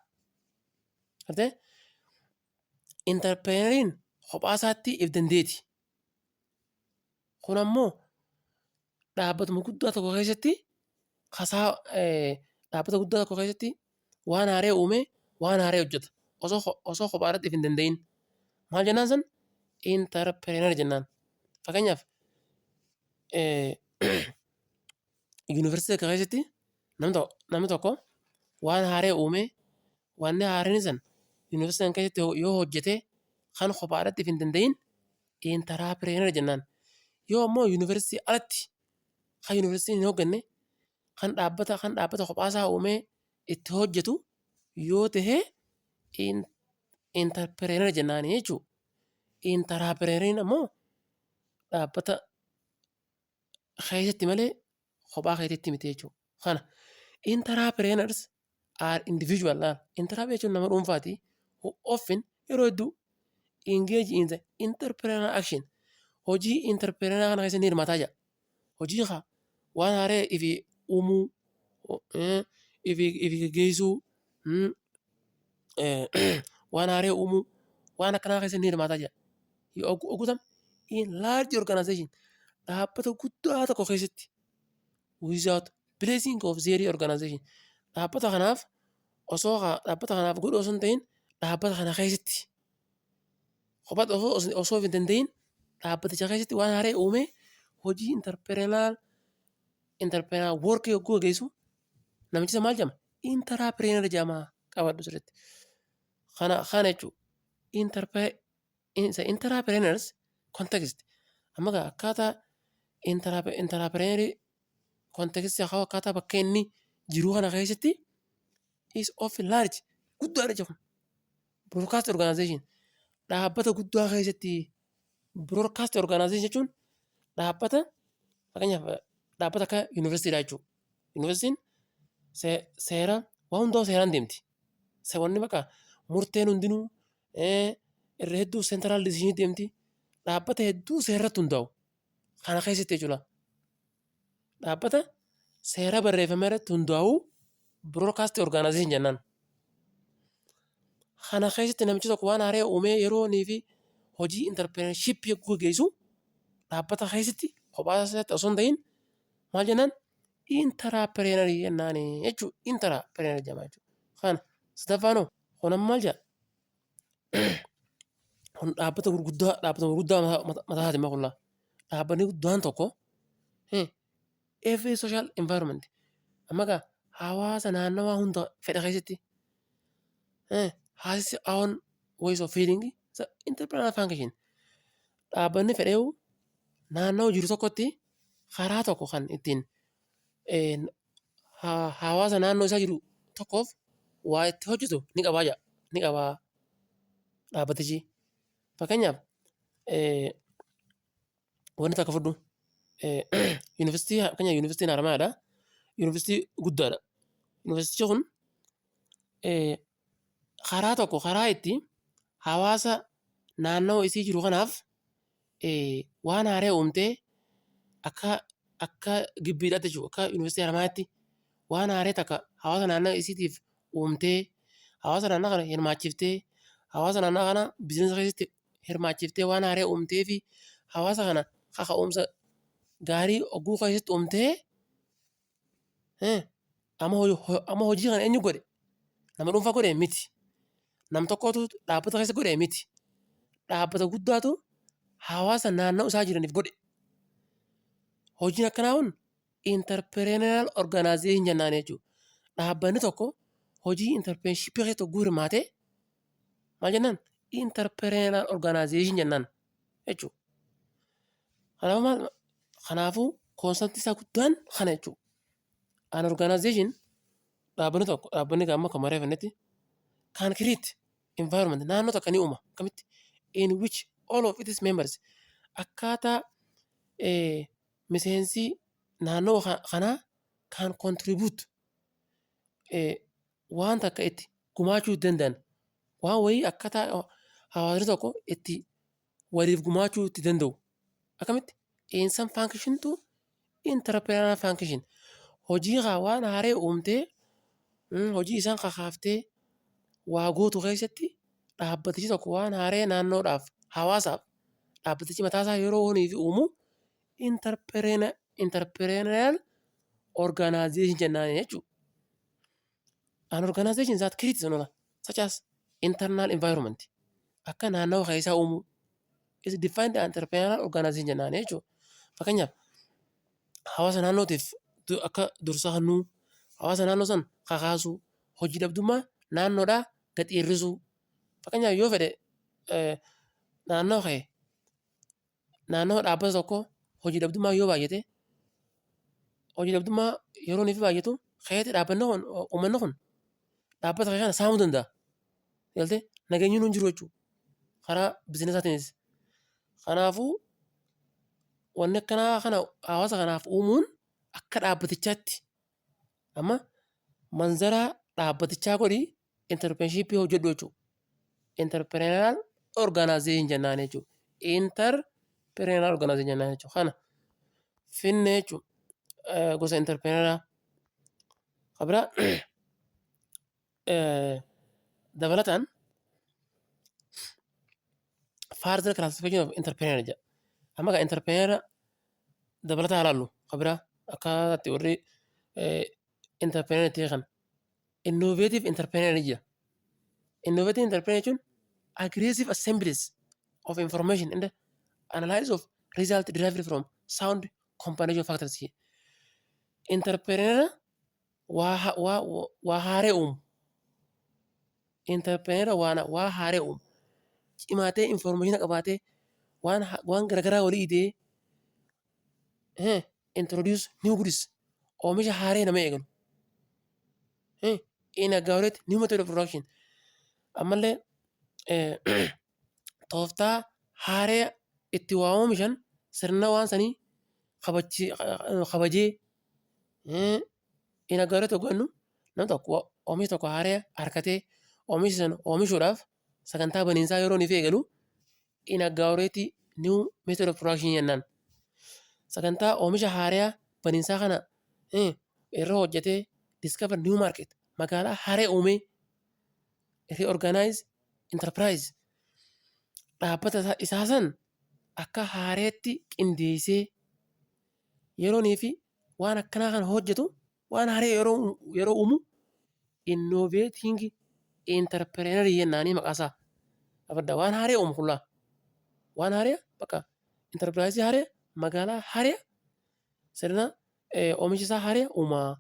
[SPEAKER 1] Gartee intarpireenariin kophaa isaatti if dandeeti. Kun ammoo dhaabbatuma guddaa tokko keessatti dhaabbata guddaa tokko keessatti waan haaraa uumee waan haaraa hojjeta. Osoo kophaa irratti if hin danda'iin. Maal jennaan san intarpireenar jennaan. Fakkeenyaaf yuunivarsiitii tokko keessatti namni tokko waan haaraa uumee wanni haaraan san yuunivarsiitii keessatti yoo hojjete kan kophaa irratti if hin danda'iin intarpireenar jennaan. Yoo ammoo yuunivarsiitii alatti kan yuunivarsiitiin hin hogganne kan dhaabbata kophaa isaa uumee itti hojjetu yoo ta'e intarpireenar jennaan jechuudha. Intarpireenariin ammoo dhaabbata keessatti malee kophaa keessatti miti jechuudha. Kana intarpireenars are individual. Intarpireenar jechuun nama dhuunfaati. Who often yeroo hedduu engage in the entrepreneurial action. Hojii intarpireenaraa kana keessa ni hirmaataa jira. Hojii waan haaraa ifi uumuu, ifi gaggeessuu, waan haaraa uumuu, waan akkanaa keessa ni hirmaataa jira. Yoo ogguutam in large organization dhaabbata guddaa tokko keessatti without blessing of their organization dhaabbata kanaaf godhu osoo hin ta'in dhaabbata kana keessatti kophaatti osoo hin danda'in dhaabbaticha keessatti waan haaraa uumee hojii intarpireenaal work yogguu gaggeessu namicha maal jedhama intarpireenar jedhama qabadhu sirriitti. Kana jechuun intarpireenars context amma akkaataa intarpireenarii context akkaataa bakka inni jiru kana keessatti is of large guddaadha jedhamu. Broadcast organization dhaabbata guddaa keessatti broadcast organization jechuun dhaabbata fakkeenyaaf dhaabbata akka yuunivarsiitiidha jechuudha. Yuunivarsiitiin seera waan hundaa seeraan deemti. Wanni bakka murteen hundinuu irra hedduu seentiraal diizishinii deemti. Dhaabbata hedduu seerratti hundaa'u. Kana keessatti jechuudha. Dhaabbata seera barreeffame irratti hundaa'u broadcast organization jennaan. Kana keessatti namichi tokko waan haaraa uumee yeroo inni fi hojii intarpireenship yogguu gaggeessu dhaabbata keessatti kophaa isaatti osoo hin ta'in maal jennaan intarpireenarii jennaan jechuudha. Intarpireenarii jedhama jechuudha. Kana sadaffaanoo kun amma maal jedha? Kun dhaabbata gurguddaa mataa isaatiin makullaa. Dhaabbanni guddaan tokko every social environment amma hawaasa naannawaa hunda fedha keessatti has its own ways of feeling entrepreneurial function. Dhaabbanni fedheewu naannoo jiru tokkotti karaa tokko kan ittiin hawaasa naannoo isaa jiru tokkoof waa itti hojjetu ni qabaa dhaabbatichi. Fakkeenyaaf wanti takka fudhu yuunivarsiitiin Haramaadha. Yuunivarsiitii guddaadha. Yuunivarsiitichi kun karaa itti hawaasa naannoo isii jiru kanaaf waan haaraa uumtee akka gibbiidhaatti jechuudha. Akka yuunivarsiitii Haramaatti waan haaraa takka hawaasa naannoo isiitiif uumtee hawaasa naannoo kana hirmaachiftee hawaasa naannoo kana biizinasa keessatti hirmaachiftee waan haaraa uumtee fi hawaasa kana kaka'umsa gaarii ogguu keessatti uumtee amma hojii kana eenyu godhe? Nama dhuunfaa godhe miti. Nam tokkotu dhaabbata keessa godhe miti. Dhaabbata guddaatu hawaasa naannoo isaa jiraniif godhe. Hojiin akkanaa kun interpreneurial organization jennaan jechuudha. Dhaabbanni tokko hojii interpreneurship keessatti ogguu hirmaate maal jennaan interpreneurial organization jennaan jechuudha. Kanaafuu koonseptii isaa guddaan kana jechuudha. An organization dhaabbanni gaamma kan mareeffannetti can create environment naannoo tokko ni uuma kamitti in which all of its members akkaataa miseensi naannoo kanaa kan contribute waan takka itti gumaachuu danda'an waan wayii akkaataa hawaasni tokko itti waliif gumaachuu itti danda'u akkamitti in some function to entrepreneurial function hojii waan haaree uumtee hojii isaan kakaaftee waa gootu keessatti dhaabbatichi tokko waan haaree naannoodhaaf hawaasaaf dhaabbatichi mataasaa yeroo honii fi uumu interpreneurial organization jennaan jechuudha. An organization that creates such as internal environment akka naannawa keessaa uumu is defined entrepreneurial organization jennaan jechuudha. Fakkeenyaaf hawaasa naannootiif akka dursa hannuu hawaasa naannoo san kakaasuu hojii dhabdummaa naannoodhaa gad hir'isuu fakkeenyaaf yoo fedhe naannoo kee naannoo dhaabbata tokko hojii dhabdummaa yoo baay'ate hojii dhabdummaa yeroo inni fi baay'atu keetti dhaabbannoo uummanni kun dhaabbata kana saamuu danda'a. Galtee nageenyi nuun jiru jechuudha. Karaa bizinesaatiinis. Kanaafuu wanni akkanaa kana hawaasa kanaaf uumuun akka dhaabbatichaatti amma manzara dhaabbatichaa godhi interpreneurshipii hojjedhu jechuudha. Entrepreneurial organization jennaan jechuudha. Entrepreneurial organization jennaan jechuudha. Kana finne jechuudha. Gosa entrepreneuraa kabira dabalataan further classification of entrepreneur jedha. Amma kan entrepreneur dabalataa ilaallu kabira akkaatti warri entrepreneur ta'e kan innovative entrepreneur jira. Innovative entrepreneur jechuun aggressive assemblies of information and analysis of result derived from sound combination factors. Entrepreneur waa haaree uumu. Entrepreneur waa haaree uumu. Cimaatee information qabaatee waan garagaraa walii idee introduce new goods oomisha haaree nama eegalu. Inaugurate new method of production. Ammallee tooftaa haaree itti waa oomishan sirna waan sanii kabajee inaugurate hoggannu nam tokko oomisha tokko haaree harkatee oomisha sana oomishuudhaaf sagantaa baniinsaa yeroo inni eegalu inaugurate new method of production jennaan. Sagantaa oomisha haaraa baniinsaa kana irra hojjetee discover new market magaalaa haaree uumee reorganize enterprise dhaabbata isaa san akka haareetti qindeessee yeroonii fi waan akkanaa kana hojjetu waan haaree yeroo uumu innovating entrepreneur jennaanii maqaasaa abadda waan haaree uumu kullaa waan haaree bakka enterprise haaree magaalaa haaree sirna oomisha isaa haaree uumaa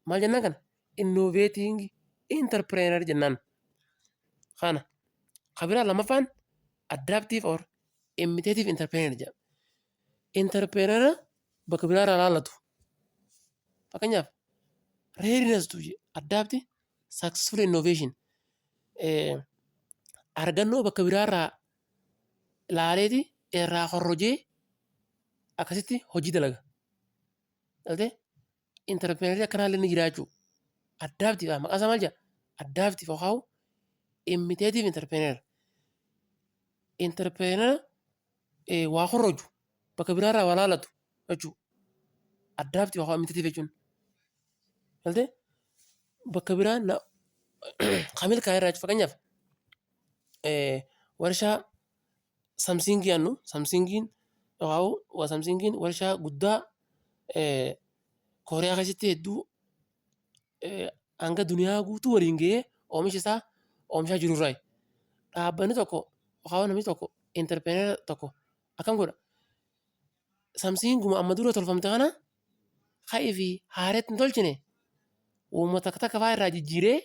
[SPEAKER 1] maal jennaan kana innovating entrepreneur jennaan. Kana kabiraa lamaffaan adaptive or imitative entrepreneur jedha. Entrepreneur bakka biraa irraa ilaallatu. Fakkeenyaaf readiness to adapt successful innovation argannoo bakka biraa irraa ilaaleeti irraa horrojee akkasitti hojii dalaga. Dhaltee entrepreneur akkanaa illee ni jira jechuudha. Adaptive maqaa isaa maal jedha? Adaptive yookaan imitative entrepreneur. Entrepreneur waa horroju bakka biraa irraa waa ilaallatu jechuudha. Adaptive yookaan imitative jechuun. Dhaltee bakka biraa kamil kaayirraa fakkeenyaaf warshaa Samsung yaannu Samsungiin yookaan Samsungiin warshaa guddaa Kooriyaa keessatti hedduu hanga duniyaa guutuu waliin ga'ee oomisha isaa oomishaa jirurraa dhaabbanni tokko yookaan namni tokko entrepreneur tokko akkam godha Samsunguma amma dura tolfamte kana ka'ii fi haareetti hin tolchine uummata takka fa'aa irraa jijjiiree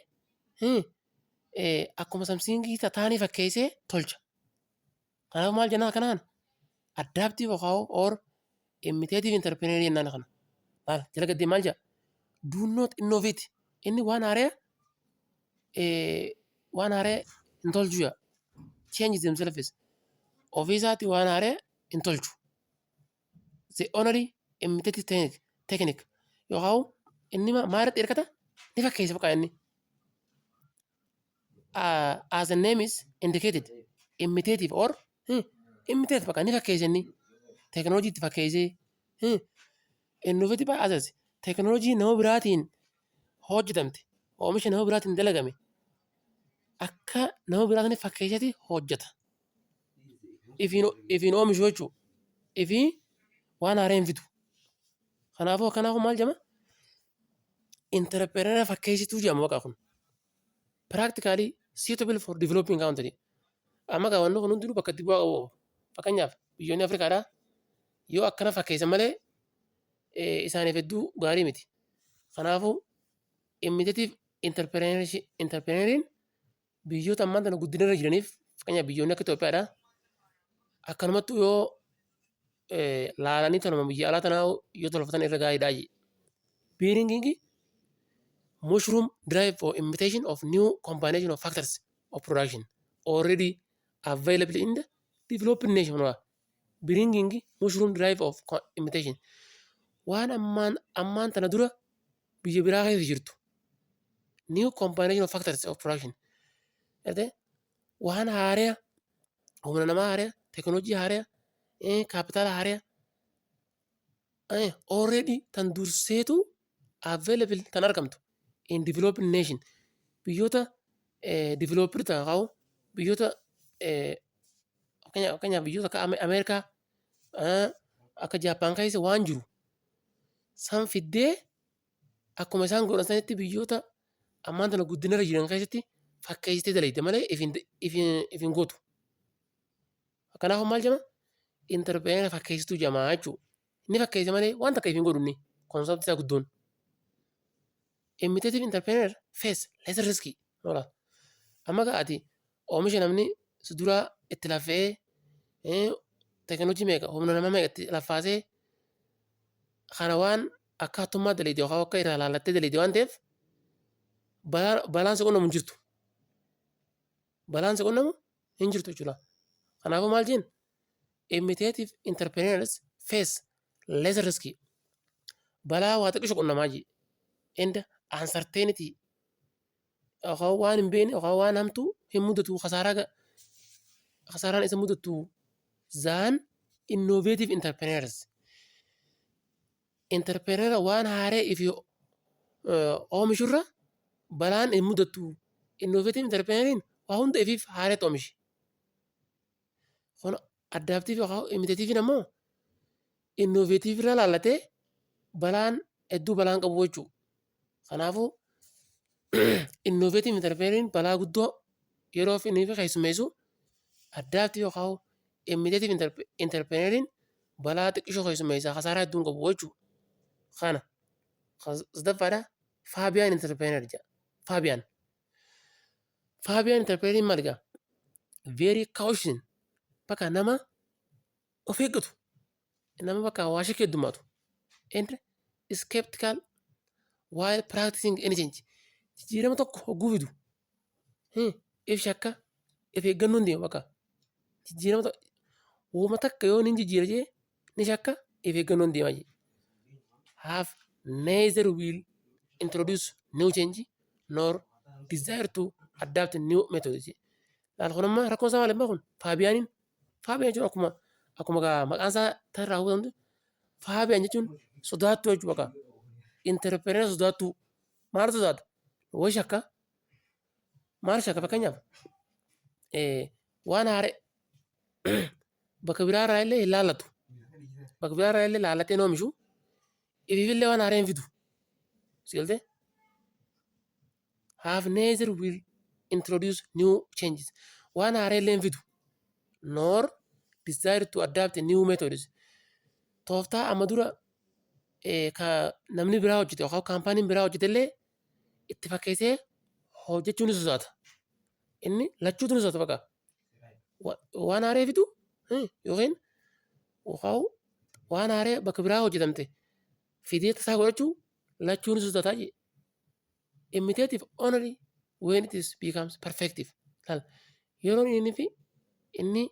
[SPEAKER 1] akkuma Samsungii taanii fakkeessee tolcha. Kanaaf maal jennaan kanaan adaptive or imitative entrepreneur jennaan kana. Maal jala gaddee maal jedha? Do not innovate. Inni waan haaree hin tolchu jedha. Change themselves. Ofiisaatti waan haaree hin tolchu. The only imitative technique yookaan inni maalirratti hirkata ni fakkeessa bakka inni. As the name is indicated, imitative or imitate bakka ni fakkeessa inni. Teknoolojii itti fakkeessee innovative by others teknoolojii nama biraatiin hojjetamte oomisha nama biraatiin dalagame akka nama biraatiin fakkeessatti hojjeta. Ifiin oomishu jechuudha. Ifii waan haareen fitu. Kanaafuu maal jedhama? Entrepreneur fakkeessituu jedhama maqaa kun. Practically suitable for developing country. Amma wanni kun hundinuu bakka itti bu'aa qabu. Fakkeenyaaf biyyoonni Afrikaadhaa yoo akkana fakkeessan malee isaaniif hedduu gaarii miti. Kanaafuu imitative entrepreneuriin biyyoota ammaan tana guddinarra jiraniif fakkeenyaaf biyyoonni akka Itoophiyaadhaa akkanumattuu yoo laalanii tanuma biyya alaa tanaa yoo tolfatan irra gaariidhaa jedhe. Beeringii mushroom drive for imitation of new combination of factors of production already available in the developing nation. Bringing mushroom drive of imitation waan ammaan tana dura biyya biraa keessa jirtu new combination of factors of production waan haaraa humna namaa haaraa teknoolojii haaraa kaapitaala haaraa already tan durseetu available tan argamtu in developing nation biyyoota developed ta'an biyyoota fakkeenyaaf biyyoota akka Ameerikaa akka Jaappaan keessa waan jiru san fiddee akkuma isaan godhan sanitti biyyoota ammaan tana guddinarra jiran keessatti fakkeessitee dalagde malee ifin gootu. Kanaafuu maal jedhama? Interpreneer fakkeessituu jedhama jechuudha. Inni fakkeesse malee waan takka ifin godhu inni konseptii isaa guddoon. Imitative entrepreneur face less risky. Amma ga'aati oomisha namni si duraa itti laffee teknoolojii meeqa humna namaa meeqa itti laffaasee kana waan akka hattummaa dalagde yookaan akka irraa laallattee dalagde waan ta'eef balaan qunnamu hin jirtu. Balaan qunnamu hin jirtu jechuudha. Kanaafuu maal jeen imitative entrepreneurs face less risky. Balaa waa xiqqisho qunnamaa jee. And uncertainty yookaan waan hin beekne yookaan waan hamtuu hin mudatu kasaaraan isa mudatu zaan innovative entrepreneurs. Entrepreneur waan haaree ifi oomishurra balaan hin mudatu innovative entrepreneuriin waa hunda ifiif haareetti oomishi. Kun adaptive yookaan imitatiiviin ammoo innovative irraa laallatee balaan hedduu balaan qabu jechuudha. Kanaafuu innovative entrepreneuriin balaa guddoo yeroo fi inni keessummeessu adaptive yookaan imitative entrepreneuriin balaa xiqqishoo keessummeessaa kasaaraa hedduun qabu jechuudha. Kana sadaffaadha Faabiyaan entrepreneur jedha. Faabiyaan entrepreneuriin maal egaa? Very caution bakka nama of eeggatu nama bakka waa shakkii heddummaatu and skeptical while practicing any change. Jijjiirama tokko hogguu fidu if shakka if eeggannoo hin deemu bakka jijjiirama tokko uuma takka yoo ni jijjiira jee ni shakka if eeggannoo hin deema jee. Have neither will introduce new change nor desire to adapt new methods. Laal kun amma rakkoon isaa maal amma kun Faabiyaan jechuun akkuma maqaan isaa tarraa hubatamtu Faabiyaan jechuun sodaattuu jechuudha bakka entrepreneur sodaattuu maal sodaata? Way shakka maal shakka fakkeenyaaf waan haaree bakka biraarraa illee hin laallatu. Bakka biraarraa illee laallatee oomishu ifillee waan haaree hin fidu. Sigaltee? Have neither will introduce new changes. Waan haaree illee hin fidu. Nor desire to adapt new methods. Tooftaa amma dura namni biraa hojjete yookaan kaampaaniin biraa hojjete illee itti fakkeessee hojjechuun ni sodaata. Inni lachuutu ni sodaata bakka. Waan haaree fidu yookiin waan haaree bakka biraa hojjetamte fidee tasaa godhachuu lachuun ni sodaata jee. Imitative only when it is becomes perfective. Yeroo inni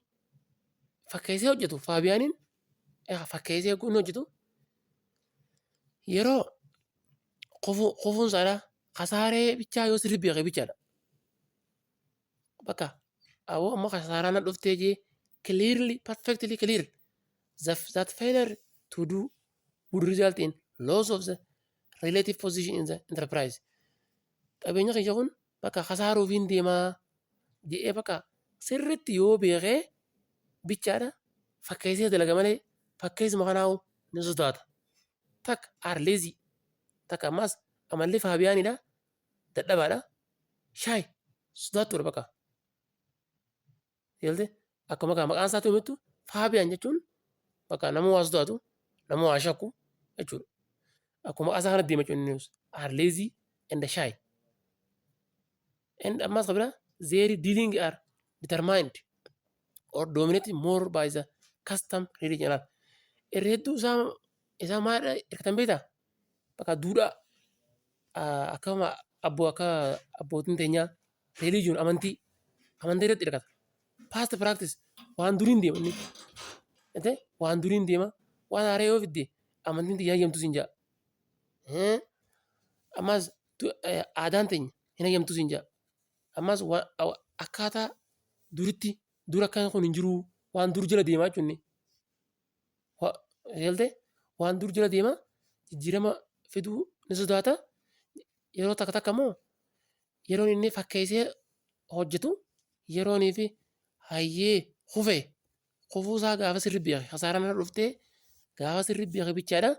[SPEAKER 1] fakkeessee hojjetu Faabiyaaniin fakkeessee inni hojjetu yeroo qofuun isaadhaa kasaaree bichaa yoo sirrii beekee bichaadha. Bakka awoo ammoo kasaaraan dhuftee jee clearly perfectly clear that failure to do would result in loss of the relative position in the enterprise. Qabeenya kiyya kun bakka kasaaruuf hin deemaa jedhee bakka sirriitti yoo beekee bichaadha fakkeessee dalaga malee fakkeessuma kanaa'u ni sodaata. Takka aarleezii takka ammas amalli faabiyaanidha dadhabaadha shaay sodaattuudha bakka. Yeelte akkuma maqaan isaatti himittu faabiyaan jechuun bakka nama waa sodaatu nama waa shakku jechuudha. Akkuma maqaa isaa kanatti deema jechuun aarleezii and shaay. And ammas qabila their dealing are determined or dominated more by the custom religion. Irreedduu isaa maadha hirkatan beektaa? Bakka duudhaa akkama akka abbootiin teenyaa religion amantii irratti hirkata. Past practice waan duriin deema inni. Waan duriin deema waan haaraa yoo fidde amantiin tiyyaa eeyyamtus hin jaa. Ammas aadaan teenya hin eeyyamtus hin jaa. Ammas akkaataa duritti dura akka kun hin jiru waan dur jala deemaa jechuun waan dur jala deemaa jijjiirama fiduu ni sodaata. Yeroo takka takka immoo yeroon inni fakkeessee hojjetu yeroonii fi hayyee kufuusaa gaafa sirri beeke hasaaraan irra dhuftee gaafa sirri beeke bichaadha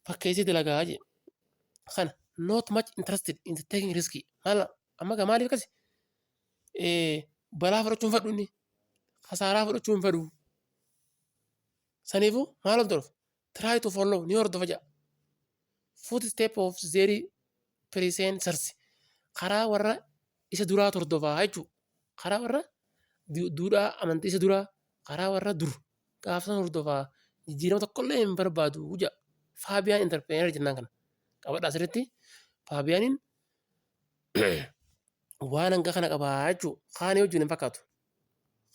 [SPEAKER 1] fakkeessee dalagaa jedhe. Kana not much interested in taking risk. Amma maaliif akkasi balaa fudhachuun fadhu inni hasaaraa fudhachuun fadhu. Saniifuu maal hordoof try to follow ni hordofa jedha. Footstep of their predecessors karaa warra isa duraa hordofaa jechuudha. Karaa warra duudhaa amantii isa duraa karaa warra dur gaafsan hordofaa jijjiirama tokkollee hin barbaadu jedha. Faabiyaan interpeener jennaan kana qabadhaa asirratti faabiyaaniin waan hanga kana qabaa jechuudha. Kaanii wajjin hin fakkaatu.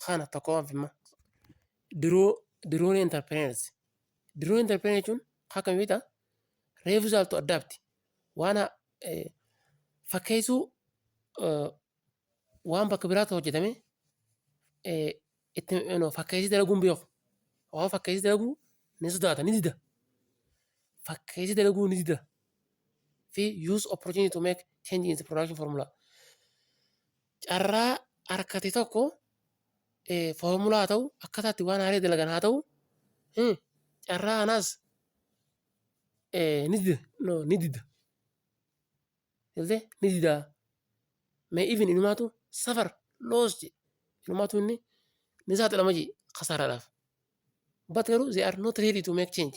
[SPEAKER 1] Kana tokko waan fimma. Diroon interpeeners. Diroon interpeener jechuun akkam beektaa? Reefu saaltu addaabti. Waan fakkeessuu waan bakka biraatti hojjetame itti fakkeessii dalaguun beeku. Waan fakkeessii dalaguu ni sodaata ni dida. Fakkeessii dalaguu ni dida. Fi use opportunity to make change in the production formula. Carraa harkate tokko formulaa haa ta'u akkataatti waan haaraa dalagan haa ta'u carraa kanaas ni dida. Ni dida. Mee even inumaatu safar loos jedhe inumaatu inni ni saaxilama jedhe kasaaraadhaaf. But garuu they are not ready to make change.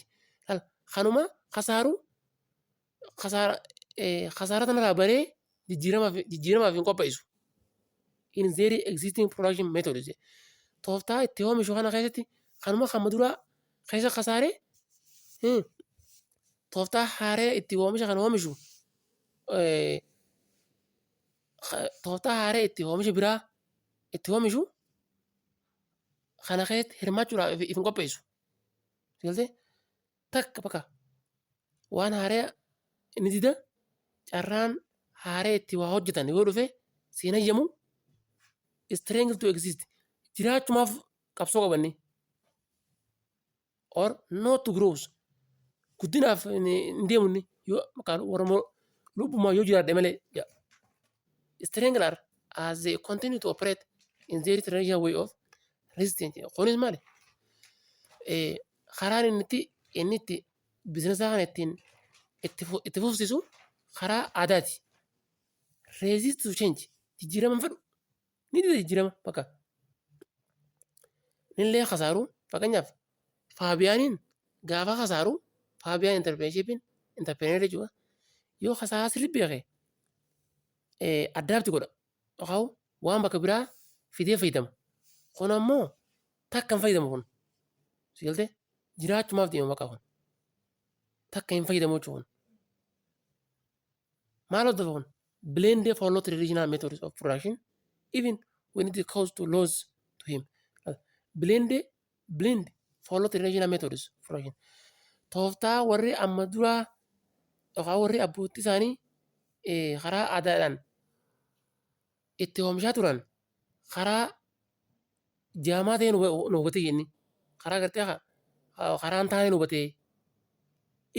[SPEAKER 1] Kanuma kasaara tanarraa baree jijjiiramaaf hin qopheessu. In their existing production methods. Tooftaa itti oomishu kana keessatti kanuma kan duraa keessa kasaaree tooftaa haaraa itti oomisha kan oomishu tooftaa haaraa itti oomisha biraa itti oomishu kana keessatti hirmaachuudhaaf hin qopheessu. Takka bakka waan haaraa inni dida carraan haaraa itti waa hojjetan yoo dhufe siin hayyamu strength to exist jiraachumaaf qabsoo qabanne or not to grow guddinaaf hin deemne yoo oromoo lubbumaa yoo jiraadhe malee strength are as they continue to operate in their traditional way of resistance. Kunis maali karaan inni itti biizinesaa kana itti fufsiisu karaa aadaati. Resist to change jijjiirama fedhu ni dida jijjiirama bakka. Nillee kasaaru fakkeenyaaf faabiyaaniin gaafa kasaaru faabiyaan interpeener jechuudha. Yoo kasaaraa sirrii beeke addaabti godha. Yookaan waan bakka biraa fidee fayyadama. Kun ammoo takka hin fayyadamu kun. Sigaltee jiraachumaaf deema bakka kun. Takka hin fayyadamu jechuudha. Maal hordofaa kun? Blend follow traditional methods of production even when it causes to lose to him. Blend follow traditional methods of production. Tooftaa warri amma duraa yookaan warri abbootii isaanii karaa aadaadhaan itti oomishaa turan karaa jaamaa ta'e nu hubatee jenni karaa gartee karaa hin taane nu hubatee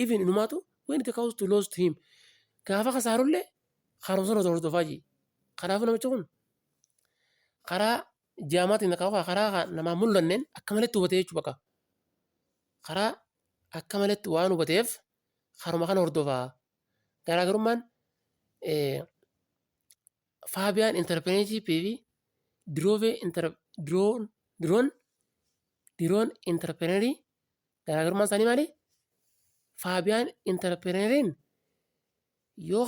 [SPEAKER 1] even inumaatu when it comes to lose to him gaafa kasaarullee haaromsaan hordofaa jee. Kanaafuu namichi kun karaa jaamaatiin karaa namaa mul'anneen akka malatti hubatee jechuudha bakka. Karaa akka malatti waan hubateef haruma kana hordofaa. Garaagarummaan Faabiyaan Interprenershiipii fi Diroon Interprenerii garaagarummaan isaanii maali? Faabiyaan Interpreneriin yoo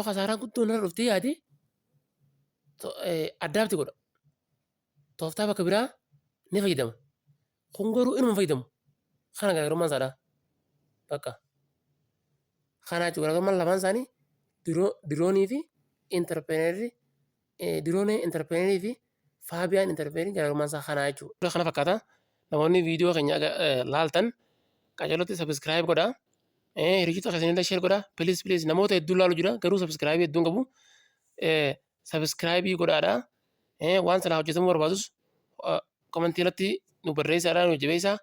[SPEAKER 1] kasaaraa guddoon irra dhuftee yaade addaabti godha. Tooftaa bakka biraa ni fayyadama. Kun garuu inuma fayyadamu. Kana garaagarummaan isaadha. Bakka. Kana jechuudha garaagarummaan lamaan isaanii diroonii fi interprenerii fi Faabiyaan interprenerii garaagarummaan isaa kana jechuudha. Kana fakkaata namoonni viidiyoo keenya laaltan qajeelootti sabiskiraayib godhaa. Hiriyoota keessanillee sheer godhaa. Piliis namoota hedduu laalu jira garuu sabiskiraayibii hedduun qabu. Sabiskiraayibii godhaadhaa. Waan sana hojjetamuu barbaadus komentii irratti nu barreessaadhaa nu jabeessaa.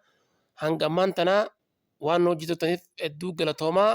[SPEAKER 1] Hanga ammaan tanaa waan nu hojjetaniif hedduu galatoomaa.